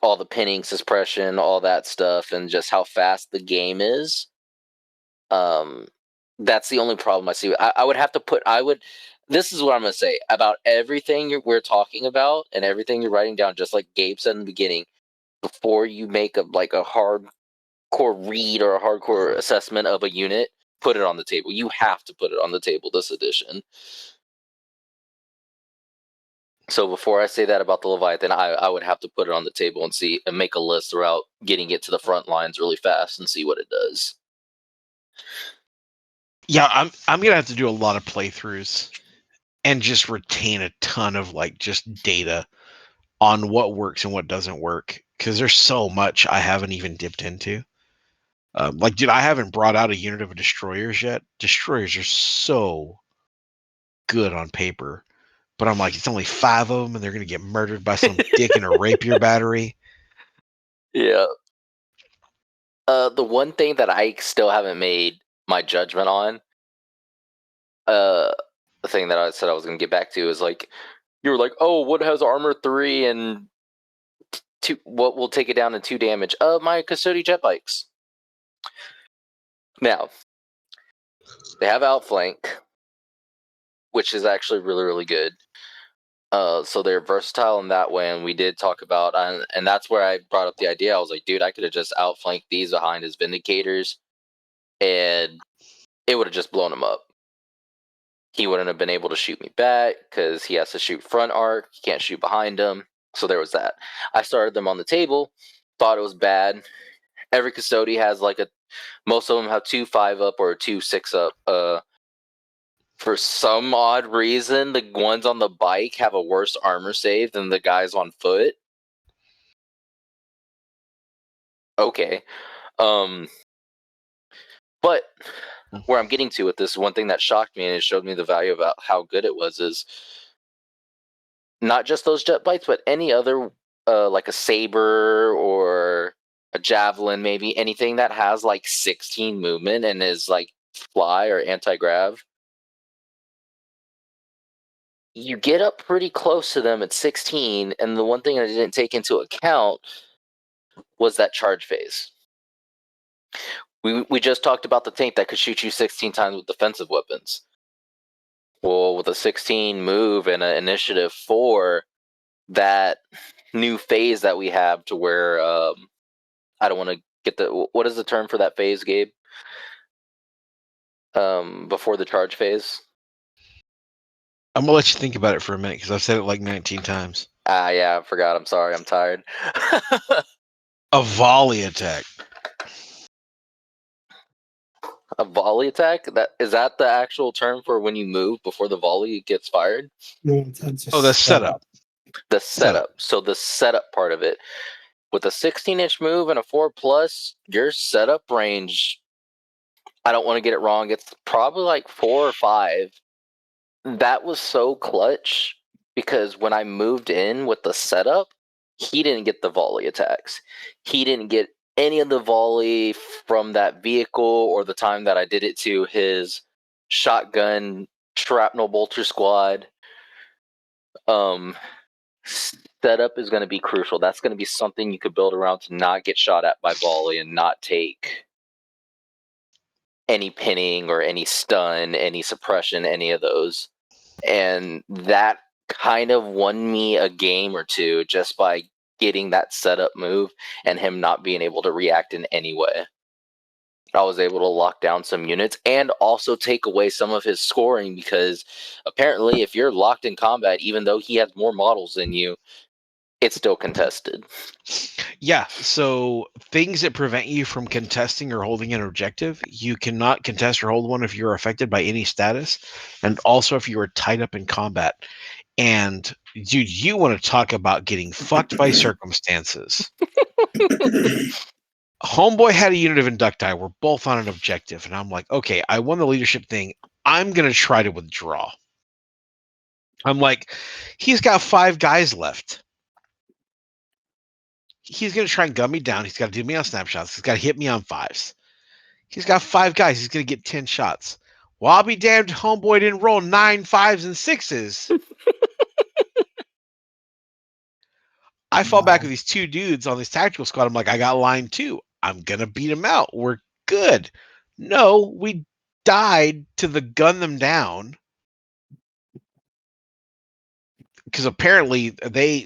all the pinning suppression, all that stuff, and just how fast the game is. That's the only problem I see. I would have to put. This is what I'm going to say about everything we're talking about and everything you're writing down. Just like Gabe said in the beginning, before you make a hardcore read or a hardcore assessment of a unit, put it on the table. You have to put it on the table this edition. So before I say that about the Leviathan, I would have to put it on the table and see and make a list throughout getting it to the front lines really fast and see what it does. Yeah, I'm gonna have to do a lot of playthroughs and just retain a ton of just data on what works and what doesn't work because there's so much I haven't even dipped into. Dude, I haven't brought out a unit of destroyers yet. Destroyers are so good on paper, but I'm like, it's only 5 of them, and they're gonna get murdered by some dick in a rapier battery. Yeah. The one thing that I still haven't made my judgment on, the thing that I said I was going to get back to is you were like, oh, what has armor 3 and 2? What will take it down to 2 damage? My Custody jet bikes. Now, they have outflank, which is actually really, really good. So they're versatile in that way, and we did talk about, and that's where I brought up the idea. I was like, dude, I could have just outflanked these behind his Vindicators, and it would have just blown him up. He wouldn't have been able to shoot me back because he has to shoot front arc. He can't shoot behind him. So there was that. I started them on the table, thought it was bad. Every Custody has most of them have 2 5-up or 2 6-up. For some odd reason, the ones on the bike have a worse armor save than the guys on foot. Okay. But where I'm getting to with this, one thing that shocked me and it showed me the value about how good it was is not just those jet bites, but any other, like a saber or a javelin, maybe anything that has like 16 movement and is like fly or anti-grav, you get up pretty close to them at 16, and the one thing I didn't take into account was that charge phase. We just talked about the tank that could shoot you 16 times with defensive weapons. Well, with a 16 move and an initiative 4, that new phase that we have to where I don't want to get the, what is the term for that phase, Gabe? Before the charge phase. I'm gonna let you think about it for a minute because I've said it like 19 times. Yeah, I forgot. I'm sorry. I'm tired. A volley attack. A volley attack? That is that the actual term for when you move before the volley gets fired? No, that's the setup. The setup. So the setup part of it. With a 16-inch move and a 4+, your setup range, I don't want to get it wrong, it's probably like 4 or 5. That was so clutch because when I moved in with the setup, he didn't get the volley attacks. He didn't get any of the volley from that vehicle or the time that I did it to his shotgun shrapnel bolter squad. Setup is going to be crucial. That's going to be something you could build around to not get shot at by volley and not take any pinning or any stun, any suppression, any of those. And that kind of won me a game or two just by getting that setup move and him not being able to react in any way. I was able to lock down some units and also take away some of his scoring because apparently if you're locked in combat, even though he has more models than you, it's still contested. Yeah, so things that prevent you from contesting or holding an objective, you cannot contest or hold one if you're affected by any status, and also if you are tied up in combat. And dude, you want to talk about getting fucked by circumstances. Homeboy had a unit of inducti. We're both on an objective, and I'm like, okay, I won the leadership thing. I'm gonna try to withdraw. I'm like, he's got 5 guys left. He's going to try and gun me down. He's got to do me on snapshots. He's got to hit me on 5s. He's got 5 guys. He's going to get 10 shots. Well, I'll be damned, homeboy didn't roll 9 5s and 6s. I fall back with these 2 dudes on this tactical squad. I'm like, I got line 2. I'm going to beat him out. We're good. No, we died to the gun them down. Because apparently they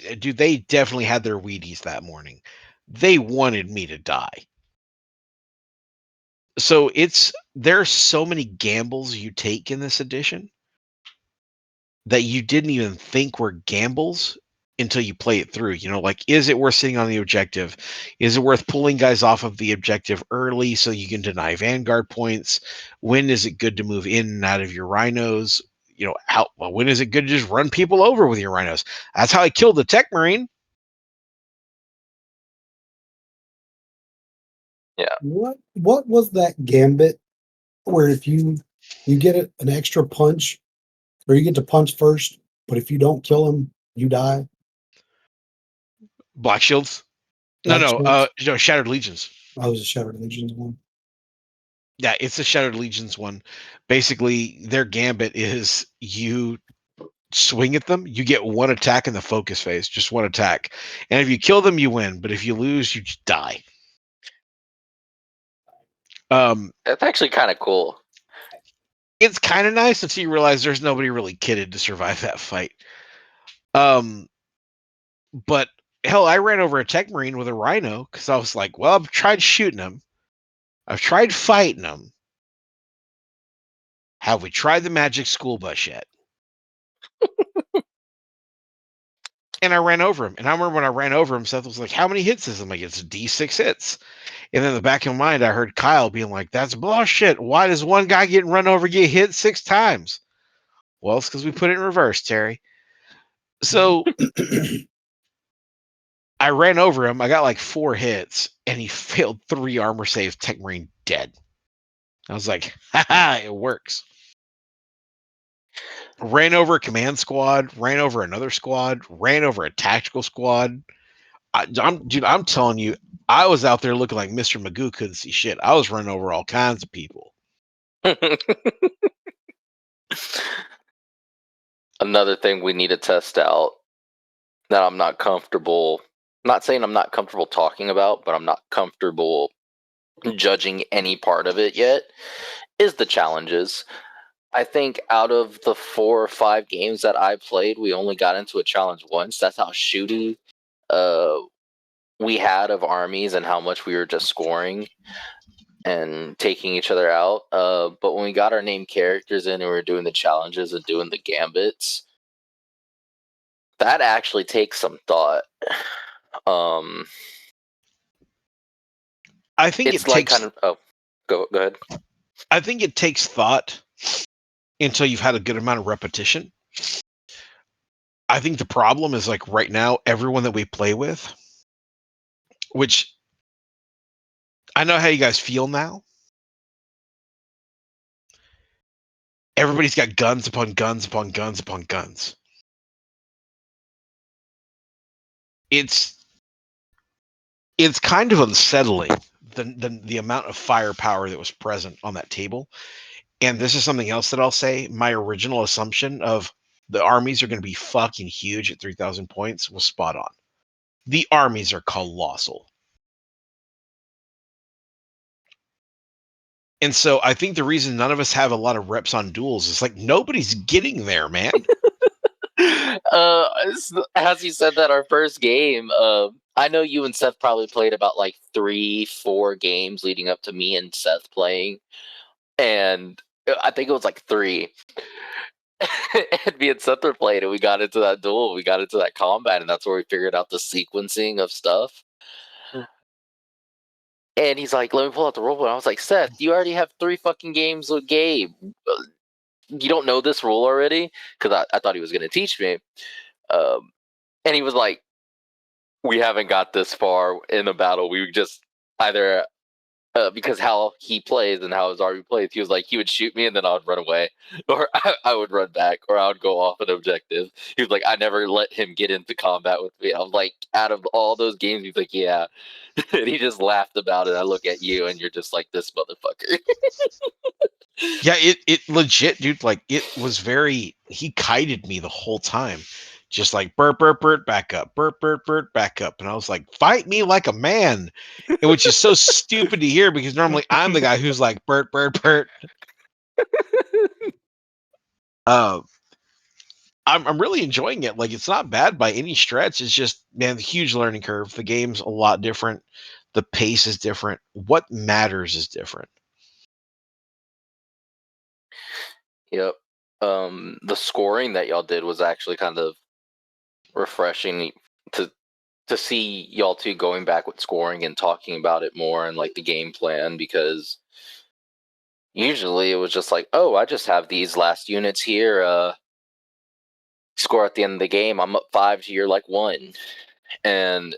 definitely had their Wheaties that morning. They wanted me to die. So there are so many gambles you take in this edition that you didn't even think were gambles until you play it through. You know, like, is it worth sitting on the objective? Is it worth pulling guys off of the objective early so you can deny Vanguard points? When is it good to move in and out of your rhinos? You know, when is it good to just run people over with your rhinos? That's how I killed the Tech Marine. Yeah. What was that gambit where if you get an extra punch or you get to punch first, but if you don't kill him, you die? Black Shields? Black No, Shields? Shattered Legions. I was a Shattered Legions one. Yeah, it's the Shattered Legions one. Basically, their gambit is you swing at them, you get 1 attack in the focus phase, just 1 attack. And if you kill them, you win. But if you lose, you just die. That's actually kind of cool. It's kind of nice until you realize there's nobody really kitted to survive that fight. But hell, I ran over a Tech Marine with a Rhino because I was like, well, I've tried shooting him. I've tried fighting him. Have we tried the magic school bus yet? And I ran over him. And I remember when I ran over him, Seth was like, how many hits is it? I'm like, it's D6 hits. And then in the back of my mind, I heard Kyle being like, that's bullshit. Why does one guy getting run over get hit 6 times? Well, it's because we put it in reverse, Terry. So I ran over him. I got like 4 hits, and he failed 3 armor saves. Tech Marine dead. I was like, haha, it works. ran over a command squad, ran over another squad, ran over a tactical squad. I'm telling you, I was out there looking like Mr. Magoo couldn't see shit. I was running over all kinds of people. Another thing we need to test out that I'm not comfortable. Not saying I'm not comfortable talking about, but I'm not comfortable judging any part of it yet, is the challenges. I think out of the 4 or 5 games that I played, we only got into a challenge once. That's how shooty we had of armies and how much we were just scoring and taking each other out. But when we got our named characters in and we were doing the challenges and doing the gambits, that actually takes some thought. I think It's it like takes. kind of. Oh, go ahead. I think it takes thought until you've had a good amount of repetition. I think the problem is like right now, everyone that we play with, which I know how you guys feel now. Everybody's got guns upon guns upon guns upon guns. It's kind of unsettling the amount of firepower that was present on that table. And this is something else that I'll say. My original assumption of the armies are going to be fucking huge at 3,000 points was spot on. The armies are colossal. And so I think the reason none of us have a lot of reps on duels is like nobody's getting there, man. As you said that our first game, I know you and Seth probably played about like 3-4 games leading up to me and Seth playing, and I think it was like 3. And me and Seth were playing, and we got into that duel, we got into that combat, and that's where we figured out the sequencing of stuff. And he's like, "Let me pull out the rule book." I was like, "Seth, you already have 3 fucking games with Gabe. You don't know this rule already?" Because I thought he was going to teach me. And he was like, "We haven't got this far in a battle. We just either because how he plays and how his army plays, he was like he would shoot me and then I would run away, or I would run back, or I would go off an objective." He was like, "I never let him get into combat with me." I was like, out of all those games, he's like, "Yeah," and he just laughed about it. I look at you and you're just like this motherfucker. Yeah, it legit, dude. Like it was very. He kited me the whole time, just like Bert, Bert, Bert, back up, Bert, Bert, Bert, back up, and I was like, fight me like a man, and which is so stupid to hear because normally I'm the guy who's like Bert, Bert, Bert. Uh, I'm really enjoying it. Like it's not bad by any stretch. It's just man, the huge learning curve. The game's a lot different. The pace is different. What matters is different. Yep. The scoring that y'all did was actually kind of refreshing to see y'all two going back with scoring and talking about it more and like the game plan, because usually it was just like, "Oh, I just have these last units here, score at the end of the game, I'm up 5 to you're like 1." And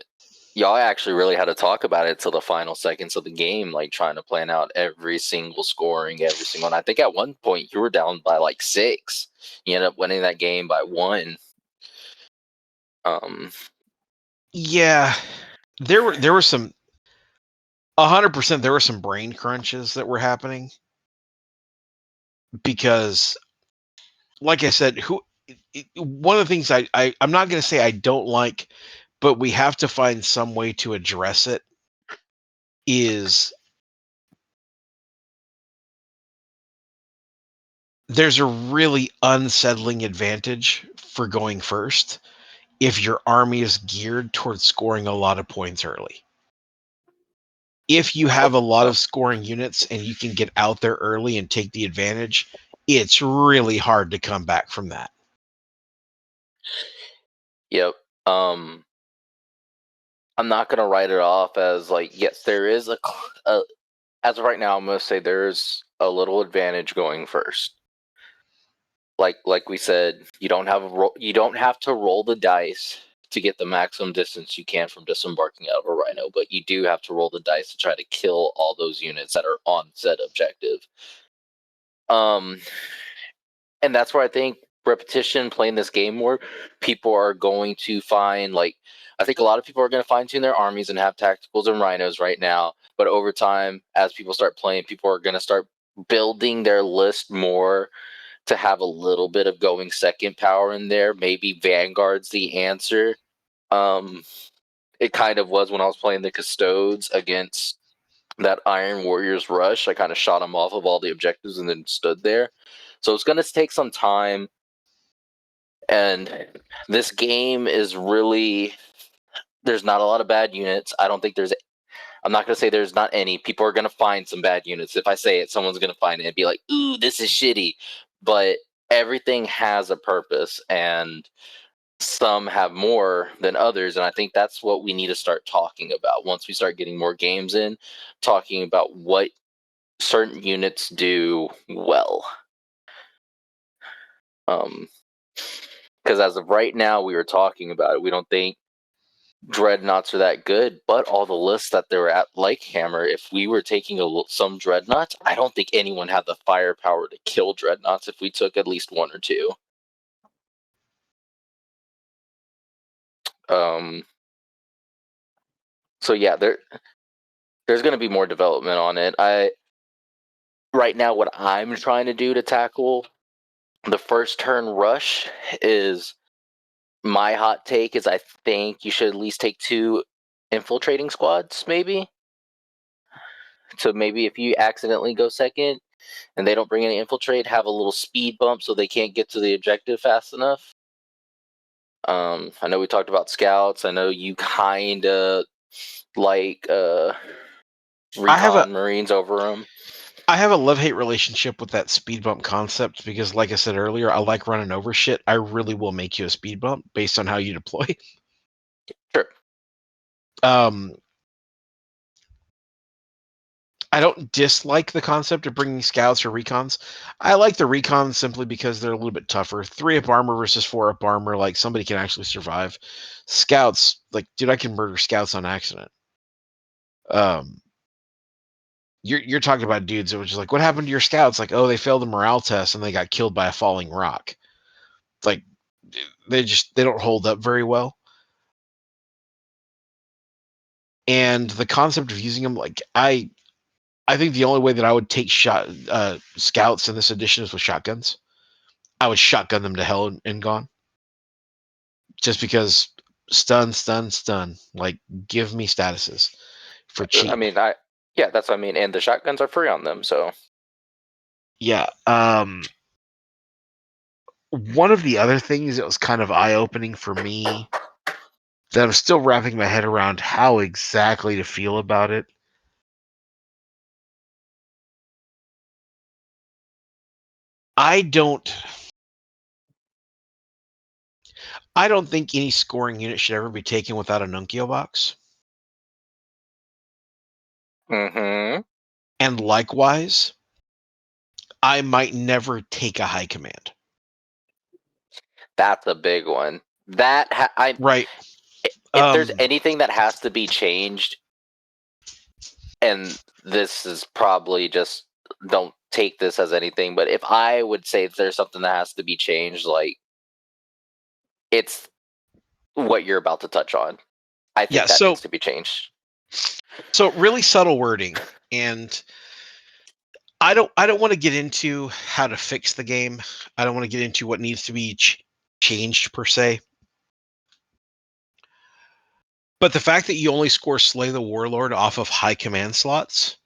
y'all actually really had to talk about it till the final seconds of the game, like trying to plan out every single scoring, every single. And I think at one point you were down by like 6. You ended up winning that game by 1. Yeah, there were some 100%. There were some brain crunches that were happening because, like I said, one of the things I'm not going to say I don't like, but we have to find some way to address it. Is there's a really unsettling advantage for going first if your army is geared towards scoring a lot of points early. If you have a lot of scoring units and you can get out there early and take the advantage, it's really hard to come back from that. Yep. I'm not gonna write it off as like, yes, there is a as of right now, I'm gonna say there's a little advantage going first. Like we said, you don't have to roll the dice to get the maximum distance you can from disembarking out of a rhino, but you do have to roll the dice to try to kill all those units that are on said objective. And that's where I think repetition, playing this game more, people are going to find, like, I think a lot of people are going to fine tune their armies and have tacticals and rhinos right now. But over time, as people start playing, people are going to start building their list more to have a little bit of going second power in there. Maybe Vanguard's the answer. It kind of was when I was playing the Custodes against that Iron Warriors rush. I kind of shot them off of all the objectives and then stood there. So it's going to take some time. And this game is really, there's not a lot of bad units. I don't think there's, I'm not going to say there's not any. People are going to find some bad units. If I say it, someone's going to find it and be like, ooh, this is shitty. But everything has a purpose, and some have more than others. And I think that's what we need to start talking about once we start getting more games in, talking about what certain units do well. Because as of right now, we were talking about it. We don't think dreadnoughts are that good, but all the lists that they were at Lakehammer, if we were taking some dreadnoughts, I don't think anyone had the firepower to kill dreadnoughts if we took at least one or two. So yeah, there's going to be more development on it. Right now, what I'm trying to do to tackle the first turn rush is, my hot take is, I think you should at least take 2 infiltrating squads, maybe. So maybe if you accidentally go second and they don't bring any infiltrate, have a little speed bump so they can't get to the objective fast enough. I know we talked about scouts. I know you kind of like recon Marines over them. I have a love-hate relationship with that speed bump concept because, like I said earlier, I like running over shit. I really will make you a speed bump based on how you deploy. Sure. I don't dislike the concept of bringing scouts or recons. I like the recons simply because they're a little bit tougher. 3-up armor versus 4-up armor, like, somebody can actually survive. Scouts, like, dude, I can murder scouts on accident. You're talking about dudes that was just like, what happened to your scouts? Like, oh, they failed the morale test and they got killed by a falling rock. Like, they don't hold up very well. And the concept of using them, like, I think the only way that I would take scouts in this edition is with shotguns. I would shotgun them to hell and gone. Just because stun. Like, give me statuses for cheap. I mean, yeah, that's what I mean. And the shotguns are free on them, so. Yeah. One of the other things that was kind of eye-opening for me, that I'm still wrapping my head around how exactly to feel about it. I don't think any scoring unit should ever be taken without a Nuncio box. Mm-hmm. And likewise, I might never take a high command. That's a big one. Right. If there's anything that has to be changed, and this is probably just, don't take this as anything, but if I would say there's something that has to be changed, like, it's what you're about to touch on. I think that needs to be changed. So really subtle wording, and I don't want to get into how to fix the game. I don't want to get into what needs to be changed per se. But the fact that you only score Slay the Warlord off of high command slots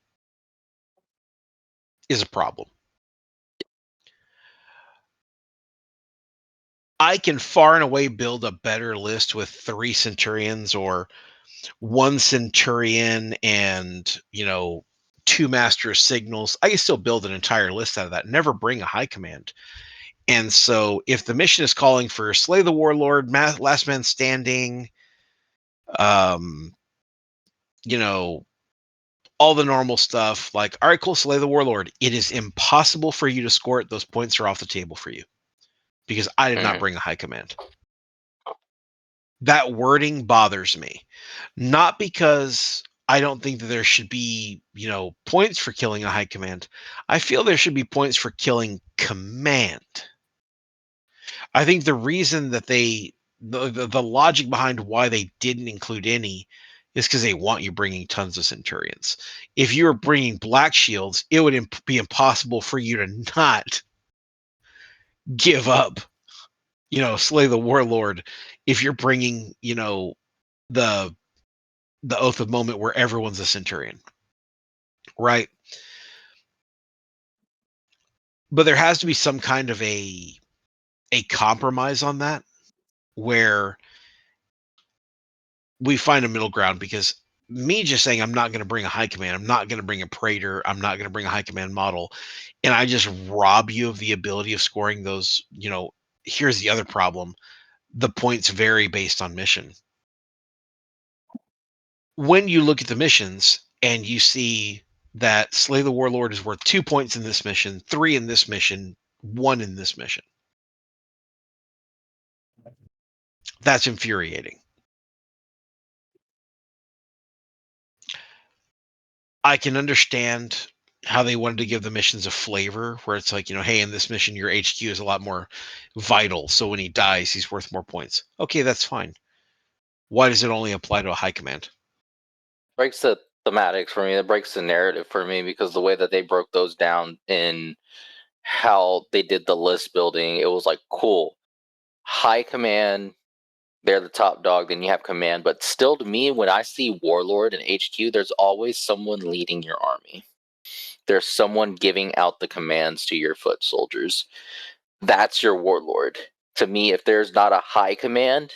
is a problem. I can far and away build a better list with 3 Centurions or 1 Centurion and, 2 Master of Signals. I can still build an entire list out of that. Never bring a high command. And so if the mission is calling for Slay the Warlord, Last Man Standing, all the normal stuff, like, all right, cool, Slay the Warlord. It is impossible for you to score it. Those points are off the table for you because I did not bring a high command. That wording bothers me. Not because I don't think that there should be, points for killing a high command. I feel there should be points for killing command. I think the reason that the logic behind why they didn't include any is because they want you bringing tons of Centurions. If you were bringing Black Shields, it would be impossible for you to not give up, slay the Warlord. If you're bringing, the Oath of Moment where everyone's a Centurion, right? But there has to be some kind of a compromise on that where we find a middle ground, because me just saying I'm not going to bring a high command, I'm not going to bring a Praetor, I'm not going to bring a high command model, and I just rob you of the ability of scoring those, here's the other problem. The points vary based on mission. When you look at the missions and you see that Slay the Warlord is worth 2 points in this mission, 3 in this mission, 1 in this mission, that's infuriating. I can understand how they wanted to give the missions a flavor where it's like, hey, in this mission, your HQ is a lot more vital. So when he dies, he's worth more points. Okay, that's fine. Why does it only apply to a high command? Breaks the thematics for me. It breaks the narrative for me, because the way that they broke those down in how they did the list building, it was like, cool. High command, they're the top dog, then you have command. But still, to me, when I see Warlord and HQ, there's always someone leading your army. There's someone giving out the commands to your foot soldiers. That's your Warlord. To me, if there's not a high command,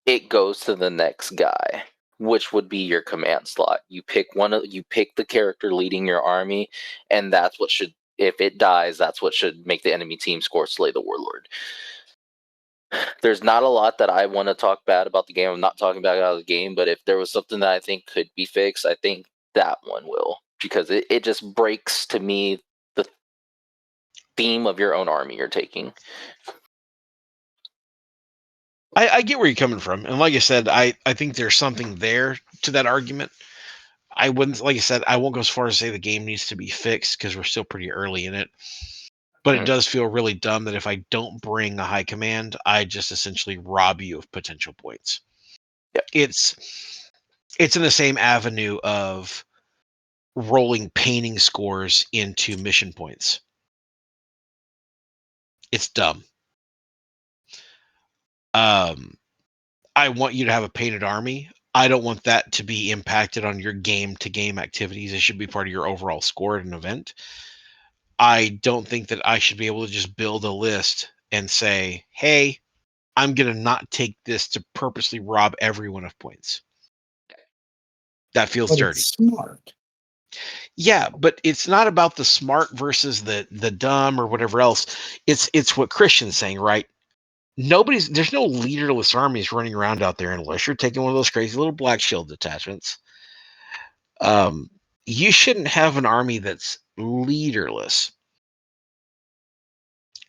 it goes to the next guy, which would be your command slot. You pick the character leading your army, and that's what should, if it dies, that's what should make the enemy team score Slay the Warlord. There's not a lot that I want to talk bad about the game. I'm not talking bad about the game, but if there was something that I think could be fixed, I think that one will, because it just breaks, to me, the theme of your own army you're taking. I get where you're coming from. And like I said, I think there's something there to that argument. I wouldn't, like I said, I won't go as far as to say the game needs to be fixed because we're still pretty early in it. But it does feel really dumb that if I don't bring a high command, I just essentially rob you of potential points. Yep. It's in the same avenue of rolling painting scores into mission points. It's dumb. I want you to have a painted army. I don't want that to be impacted on your game-to-game activities. It should be part of your overall score at an event. I don't think that I should be able to just build a list and say, hey, I'm going to not take this to purposely rob everyone of points. That feels But dirty. it's smart. Yeah, but it's not about the smart versus the dumb or whatever else. It's what Christian's saying, right? There's no leaderless armies running around out there unless you're taking one of those crazy little Black Shield detachments. You shouldn't have an army that's leaderless.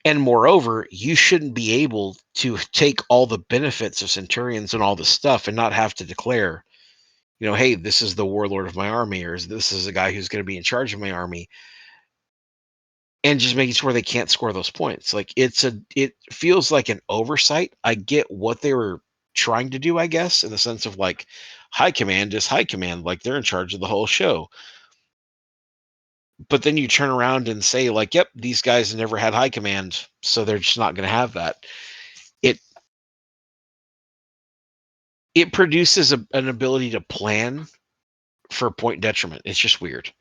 And moreover, you shouldn't be able to take all the benefits of Centurions and all the stuff and not have to declare, hey, this is the warlord of my army, or this is a guy who's going to be in charge of my army, and just making sure they can't score those points. Like it feels like an oversight. I get what they were trying to do, I guess, in the sense of like high command is high command, like they're in charge of the whole show. But then you turn around and say, like, yep, these guys never had high command, so they're just not going to have that. It produces an ability to plan for point detriment. It's just weird.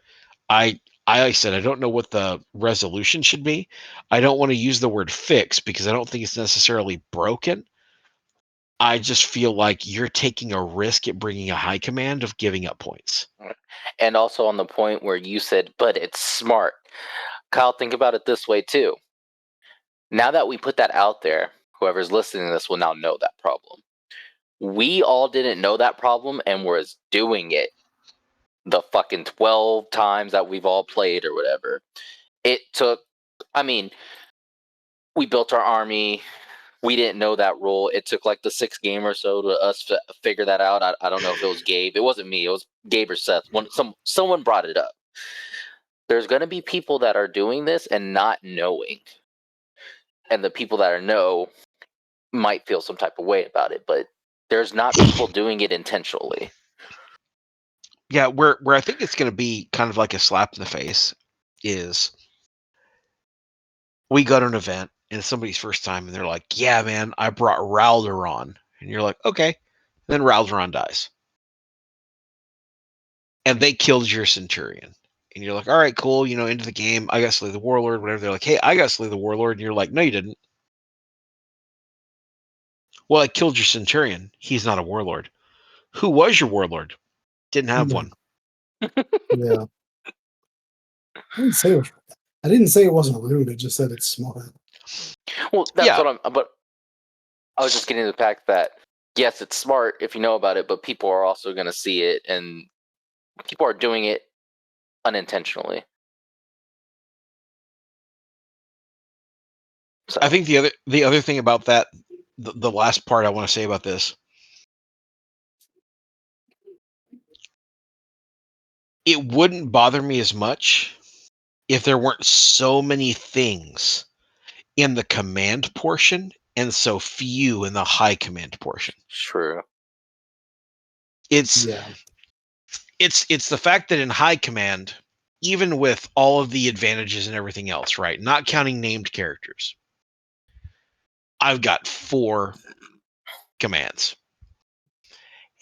I said I don't know what the resolution should be. I don't want to use the word fix because I don't think it's necessarily broken. I just feel like you're taking a risk at bringing a high command of giving up points. And also on the point where you said, but it's smart. Kyle, think about it this way too. Now that we put that out there, whoever's listening to this will now know that problem. We all didn't know that problem and was doing it the fucking 12 times that we've all played or whatever. It took, we built our army. We didn't know that rule. It took like the 6th game or so to us figure that out. I don't know if it was Gabe. It wasn't me. It was Gabe or Seth. Someone brought it up. There's going to be people that are doing this and not knowing. And the people that know might feel some type of way about it, but there's not people doing it intentionally. Yeah, where I think it's going to be kind of like a slap in the face is we go to an event and it's somebody's first time and they're like, "Yeah, man, I brought Ralderon," and you're like, "Okay," and then Ralderon dies, and they killed your Centurion, and you're like, "All right, cool, into the game. I got Slay the Warlord, whatever." They're like, "Hey, I got Slay the Warlord," and you're like, "No, you didn't." Well, I killed your Centurion. He's not a warlord. Who was your warlord? Didn't have one. Yeah. I didn't say it wasn't rude. I just said it's smart. Well, that's Yeah. what but I was just getting to the fact that yes, it's smart if you know about it, but people are also going to see it, and people are doing it unintentionally. So I think the other thing about that, the last part I want to say about this, it wouldn't bother me as much if there weren't so many things in the command portion and so few in the high command portion. true. It's Yeah. it's the fact that in high command, even with all of the advantages and everything else, right? Not counting named characters, I've got 4 commands.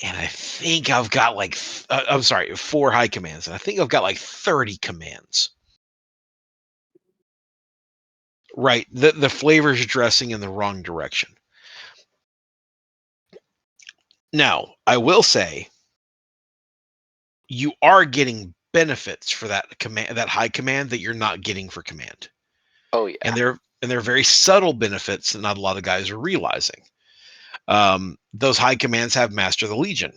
And I think I've got like, I'm sorry, 4 high commands. And I think I've got like 30 commands. Right. The flavor's dressing in the wrong direction. Now, I will say you are getting benefits for that command, that high command that you're not getting for command. Oh yeah. And they're very subtle benefits that not a lot of guys are realizing. Those high commands have Master the Legion.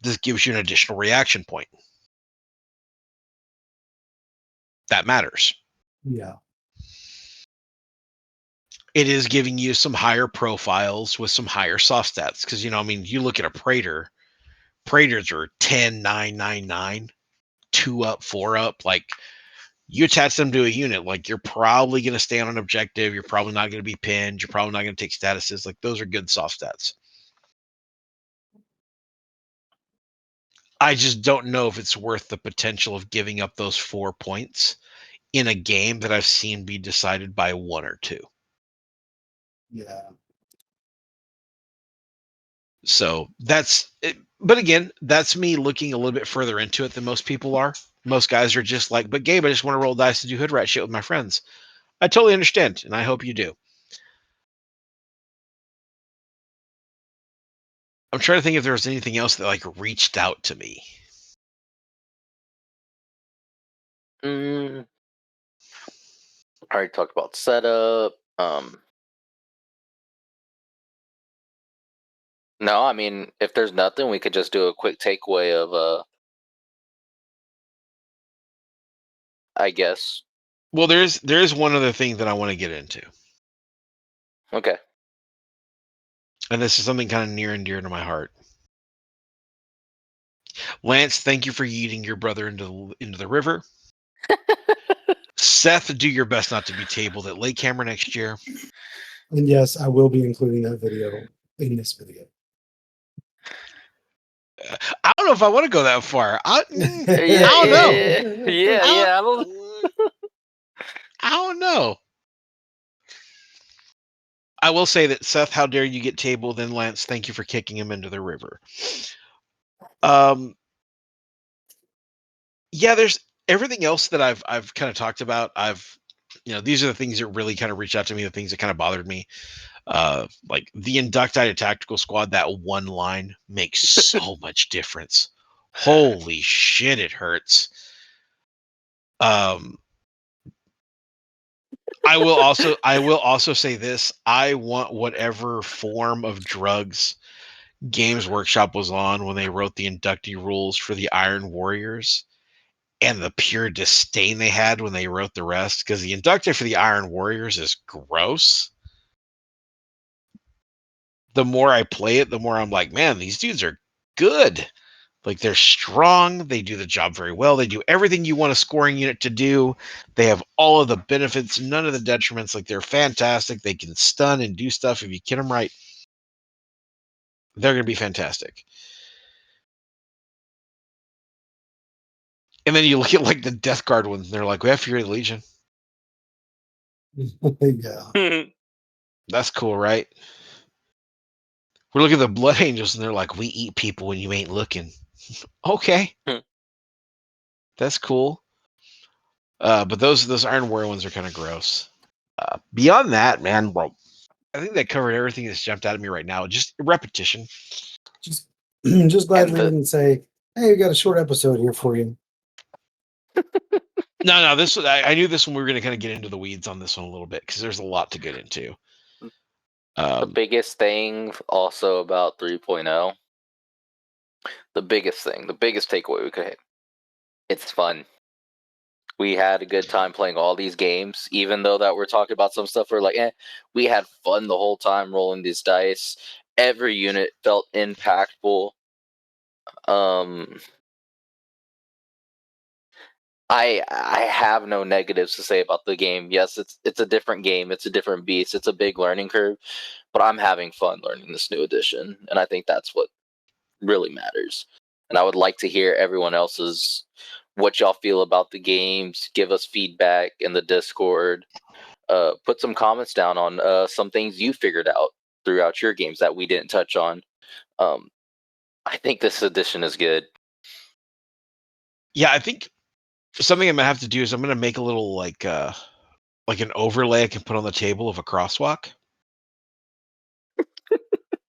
This gives you an additional reaction point. That matters. Yeah. It is giving you some higher profiles with some higher soft stats. Because, you look at a Praetor, Praetors are 10, 9, 9, 9, 2 up, 4 up. Like, you attach them to a unit, like, you're probably going to stay on an objective. You're probably not going to be pinned. You're probably not going to take statuses. Like, those are good soft stats. I just don't know if it's worth the potential of giving up those 4 points in a game that I've seen be decided by 1 or 2. Yeah. So that's it. But again, that's me looking a little bit further into it than most people are. Most guys are just like, "But Gabe, I just want to roll dice to do hood rat shit with my friends." I totally understand, and I hope you do. I'm trying to think if there was anything else that like reached out to me. I already talked about setup. No, I mean, if there's nothing, we could just do a quick takeaway of I guess. Well, there's one other thing that I want to get into, Okay. and this is something kind of near and dear to my heart. Lance, thank you for yeeting your brother into the river. Seth, do your best not to be tabled at Lakehammer next year. And yes, I will be including that video in this video. I don't know if I want to go that far. I Yeah, don't know. yeah. I don't know. I will say that, Seth, how dare you get tabled? Then Lance, thank you for kicking him into the river. Yeah, there's everything else that I've kind of talked about. These are the things that really kind of reached out to me, the things that kind of bothered me. Like the inducted tactical squad, that one line makes so much difference. Holy shit, it hurts. I will also say this. I want whatever form of drugs Games Workshop was on when they wrote the inductee rules for the Iron Warriors, and the pure disdain they had when they wrote the rest, because the inductee for the Iron Warriors is gross. The more I play it, the more I'm like, man, these dudes are good. Like, they're strong. They do the job very well. They do everything you want a scoring unit to do. They have all of the benefits, none of the detriments. Like, they're fantastic. They can stun and do stuff if you kit them right. They're going to be fantastic. And then you look at like the Death Guard ones, and they're like, we have Fury of the Legion. Yeah. That's cool, right? We look at the Blood Angels, and they're like, we eat people when you ain't looking. Okay. That's cool. But those Iron Warrior ones are kind of gross. Beyond that, man, bro, I think that covered everything that's jumped out at me right now. Just repetition. Just glad And we didn't say, "Hey, we got a short episode here for you." No, this I knew this one we were going to kind of get into the weeds on this one a little bit because there's a lot to get into. The biggest thing also about 3.0, the biggest takeaway we could have, it's fun. We had a good time playing all these games, even though that we're talking about some stuff. We're like, we had fun the whole time rolling these dice. Every unit felt impactful. I have no negatives to say about the game. Yes, it's a different game. It's a different beast. It's a big learning curve, but I'm having fun learning this new edition, and I think that's what really matters. And I would like to hear everyone else's what y'all feel about the games. Give us feedback in the Discord. Put some comments down on some things you figured out throughout your games that we didn't touch on. I think this edition is good. Yeah, I think something I'm gonna have to do is I'm gonna make a little like an overlay I can put on the table of a crosswalk.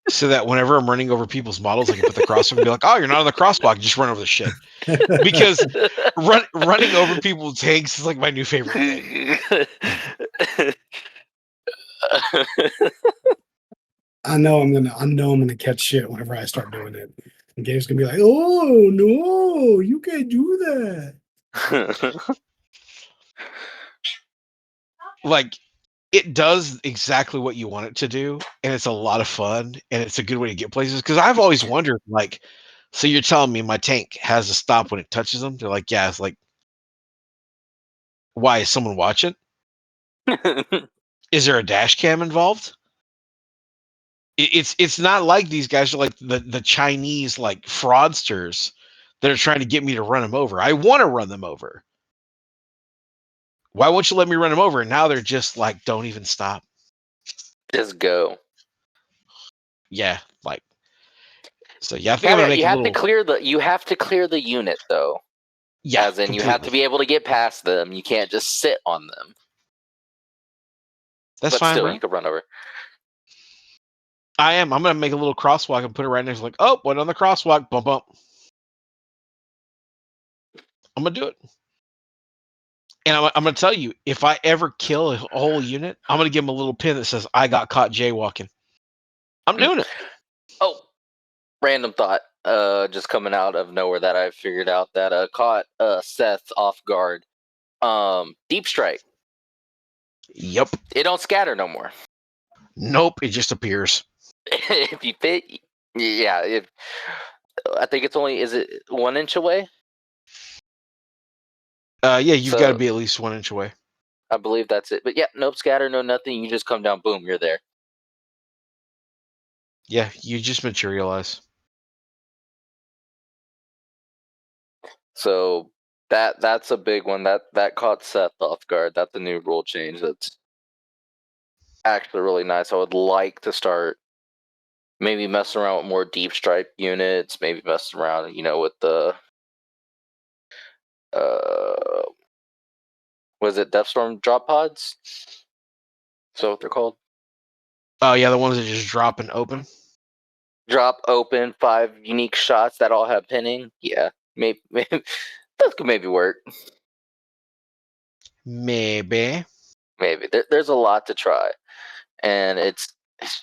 So that whenever I'm running over people's models, I can put the crosswalk and be like, "Oh, you're not on the crosswalk. Just run over the shit." Because running over people's tanks is like my new favorite thing. I know I'm gonna catch shit whenever I start doing it. And Gabe's gonna be like, "Oh no, you can't do that." Like, it does exactly what you want it to do, and it's a lot of fun, and it's a good way to get places. Because I've always wondered, like, so you're telling me my tank has to stop when it touches them? They're like, yeah. It's like, why is someone watching? Is there a dash cam involved? It's not like these guys are like the Chinese like fraudsters that are trying to get me to run them over. I want to run them over. Why won't you let me run them over? And now they're just like, don't even stop. Just go. Yeah, like. So yeah, I think I'm gonna make you a have little. you have to clear the unit though. Yeah, As in, completely. you have to be able to get past them. You can't just sit on them. That's but fine, still, bro. you could run over. I'm gonna make a little crosswalk and put it right next. Like, oh, went on the crosswalk. Bump up. I'm gonna do it. And I'm gonna tell you, if I ever kill a whole unit, I'm gonna give them a little pin that says I got caught jaywalking. I'm doing it. Oh, random thought. Just coming out of nowhere that I figured out that caught Seth off guard. Deep strike. Yep. It don't scatter no more. Nope. It just appears. If you fit, yeah. If I think it's only is it 1 inch away. Yeah, you've So- got to be at least 1 inch away. I believe that's it. But yeah, nope scatter, no nothing. You just come down, boom, you're there. Yeah, you just materialize. So that's a big one. That caught Seth off guard. That's a new rule change. That's actually really nice. I would like to start maybe messing around with more deep strike units. Maybe messing around, with the was it Deathstorm drop pods? Is that what they're called? Oh yeah, the ones that just drop and open. Drop open 5 unique shots that all have pinning. Yeah, maybe that could maybe work. Maybe. There's a lot to try, and it's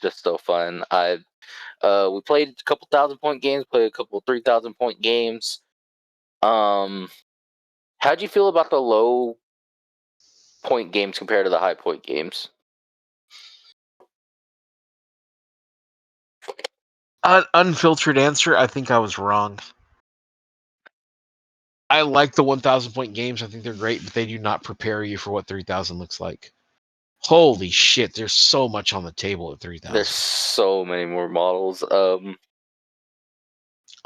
just so fun. We played a couple 1,000-point games, played a couple 3,000-point games. How'd you feel about the low point games compared to the high point games? Unfiltered answer. I think I was wrong. I like the 1,000 point games. I think they're great, but they do not prepare you for what 3,000 looks like. Holy shit! There's so much on the table at 3,000. There's so many more models.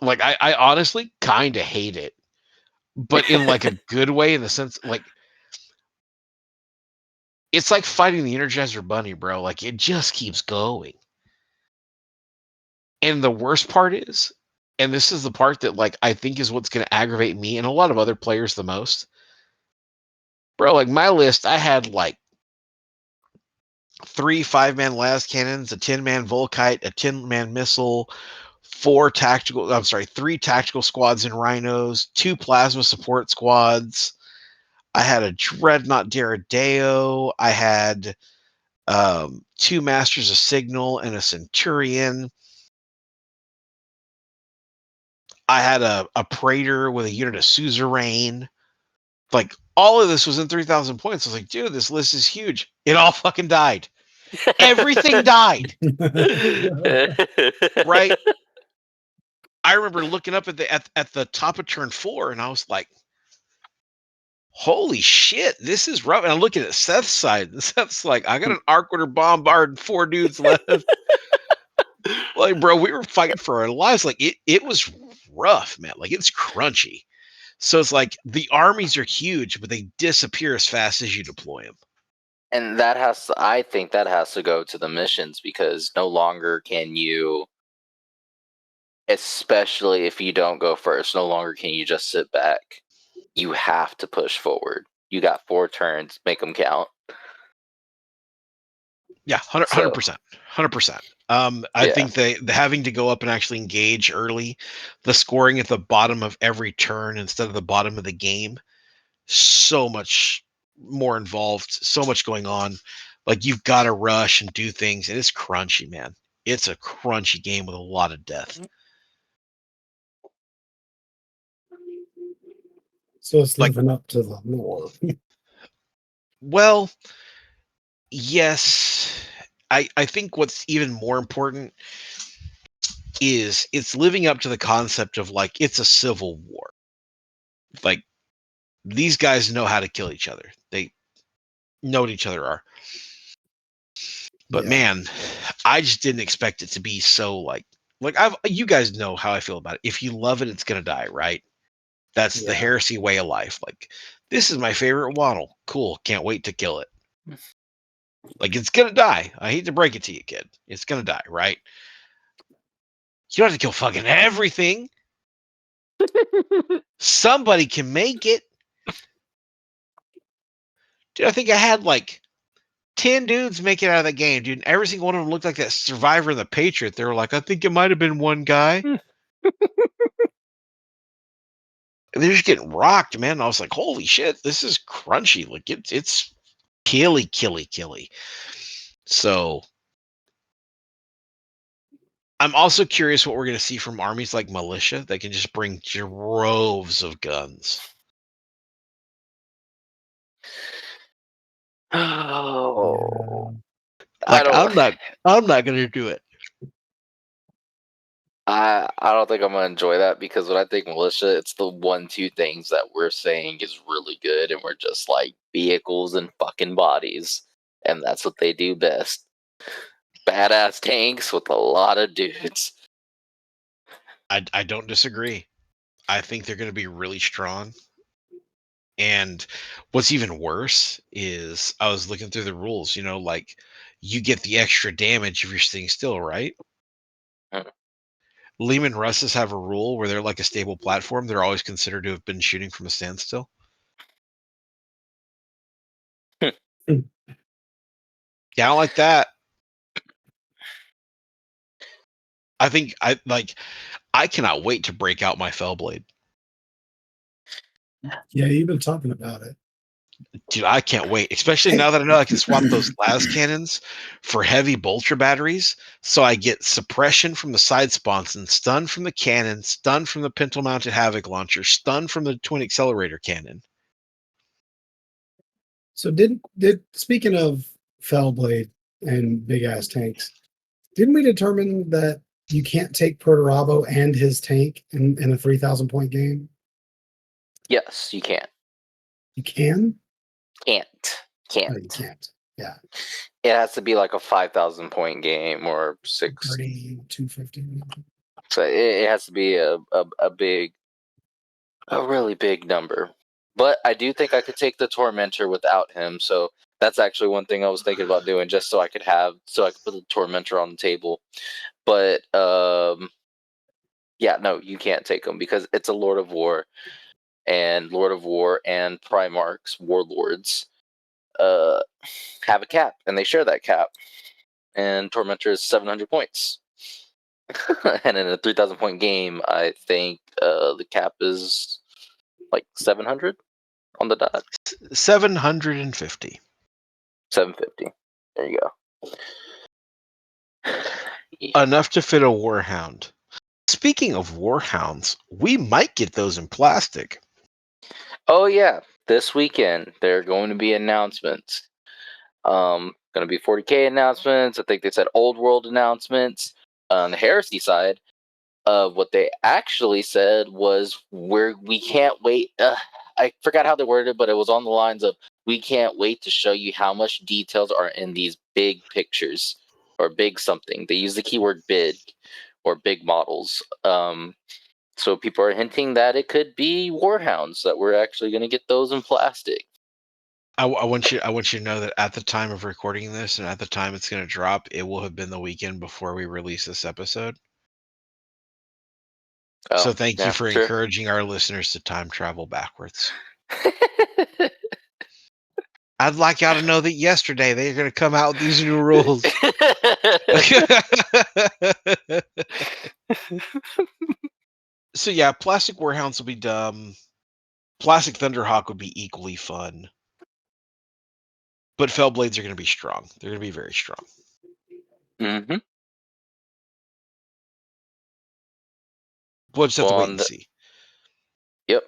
Like I honestly kind of hate it, but in like a good way, in the sense like it's like fighting the Energizer Bunny, bro. Like it just keeps going. And the worst part is, and this is the part that like I think is what's going to aggravate me and a lot of other players the most, bro. Like my list, I had like 3 5-man las cannons, a 10-man Volkite, a 10-man missile, 3 tactical squads and rhinos, 2 plasma support squads. I had a Dreadnought Daredeo. I had 2 Masters of Signal and a Centurion. I had a Praetor with a unit of Suzerain. Like, all of this was in 3,000 points. I was like, dude, this list is huge. It all fucking died. Everything died. Right? I remember looking up at the top of turn 4, and I was like, holy shit, this is rough. And I'm looking at Seth's side, and Seth's like, I got an Arc-Order Bombard and 4 dudes left. Like, bro, we were fighting for our lives. Like, it was rough, man. Like, it's crunchy. So it's like the armies are huge, but they disappear as fast as you deploy them. And I think that has to go to the missions, because no longer can you, especially if you don't go first, no longer can you just sit back. You have to push forward. You got 4 turns, make them count. Yeah, 100%. 100%. I think the having to go up and actually engage early, the scoring at the bottom of every turn instead of the bottom of the game, so much more involved, so much going on. Like, you've got to rush and do things, and it's crunchy, man. It's a crunchy game with a lot of death. So it's living up to the lore. Well, yes. I think what's even more important is it's living up to the concept of, like, it's a civil war. Like, these guys know how to kill each other. They know what each other are. But man, I just didn't expect it to be so like you guys know how I feel about it. If you love it, it's gonna die, right? That's the heresy way of life. Like, this is my favorite waddle. Cool. Can't wait to kill it. Like, it's gonna die. I hate to break it to you, kid. It's gonna die, right? You don't have to kill fucking everything. Somebody can make it. Dude, I think I had like 10 dudes make it out of the game, dude. And every single one of them looked like that Survivor and the Patriot. They were like, I think it might have been one guy. They're just getting rocked, man. And I was like, holy shit, this is crunchy. Like, it's killy. So I'm also curious what we're going to see from armies like Militia that can just bring droves of guns. Oh, like, I'm not going to do it. I don't think I'm gonna enjoy that, because when I think militia, it's the 1-2 things that we're saying is really good, and we're just like vehicles and fucking bodies, and that's what they do best. Badass tanks with a lot of dudes. I don't disagree. I think they're going to be really strong. And what's even worse is I was looking through the rules, like, you get the extra damage if you're sitting still, right? Lehman Russes have a rule where they're like a stable platform. They're always considered to have been shooting from a standstill. Yeah, I don't like that. I think I cannot wait to break out my Fellblade. Yeah, you've been talking about it. Dude, I can't wait, especially now that I know I can swap those las cannons for heavy bolter batteries, so I get suppression from the side spawns and stun from the cannon, stun from the pintle-mounted Havoc launcher, stun from the twin accelerator cannon. So did speaking of Fellblade and big ass tanks, didn't we determine that you can't take Perturabo and his tank in a 3,000 point game? Yes, you can. You can? Can't. No, you can't. Yeah. It has to be like a 5,000 point game or 30, 250. So it has to be a really big number. But I do think I could take the Tormentor without him. So that's actually one thing I was thinking about doing, just so I could put the Tormentor on the table. But yeah, no, you can't take him because it's a Lord of War and Primarchs, Warlords, have a cap, and they share that cap. And Tormentor is 700 points. And in a 3,000 point game, I think the cap is like 700 on the dot. 750. 750. There you go. Enough to fit a Warhound. Speaking of Warhounds, we might get those in plastic. Oh yeah, this weekend there are going to be announcements. Going to be 40K announcements. I think they said Old World announcements. On the Heresy side, what they actually said was we can't wait. I forgot how they worded it, but it was on the lines of we can't wait to show you how much details are in these big pictures or big something. They use the keyword big or big models. So people are hinting that it could be Warhounds, that we're actually going to get those in plastic. I want you to know that at the time of recording this and at the time it's going to drop, it will have been the weekend before we release this episode. So thank you for encouraging our listeners to time travel backwards. I'd like y'all to know that yesterday they're going to come out with these new rules. So yeah, plastic Warhounds will be dumb. Plastic Thunderhawk would be equally fun. But Fellblades are going to be strong. They're going to be very strong. Mm-hmm. We'll just have to wait and see. Yep.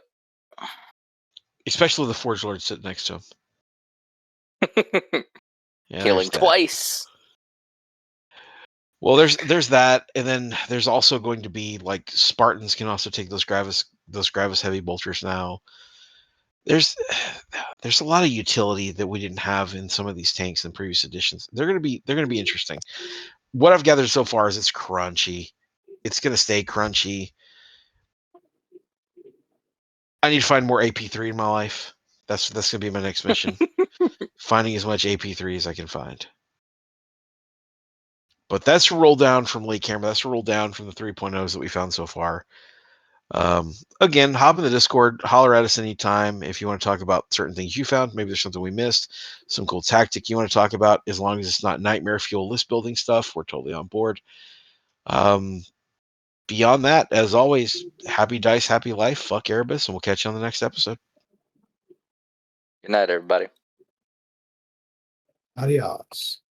Especially the Forge Lord sitting next to him. Yeah, killing twice. Well, there's that, and then there's also going to be like Spartans can also take those Gravis heavy bolters now. There's a lot of utility that we didn't have in some of these tanks in previous editions. They're gonna be interesting. What I've gathered so far is it's crunchy. It's gonna stay crunchy. I need to find more AP3 in my life. That's gonna be my next mission. Finding as much AP3 as I can find. But that's a roll down from Lakehammer. That's a roll down from the 3.0s that we found so far. Again, hop in the Discord, holler at us anytime if you want to talk about certain things you found. Maybe there's something we missed, some cool tactic you want to talk about. As long as it's not nightmare fuel list building stuff, we're totally on board. Beyond that, as always, happy dice, happy life. Fuck Erebus, and we'll catch you on the next episode. Good night, everybody. Adios.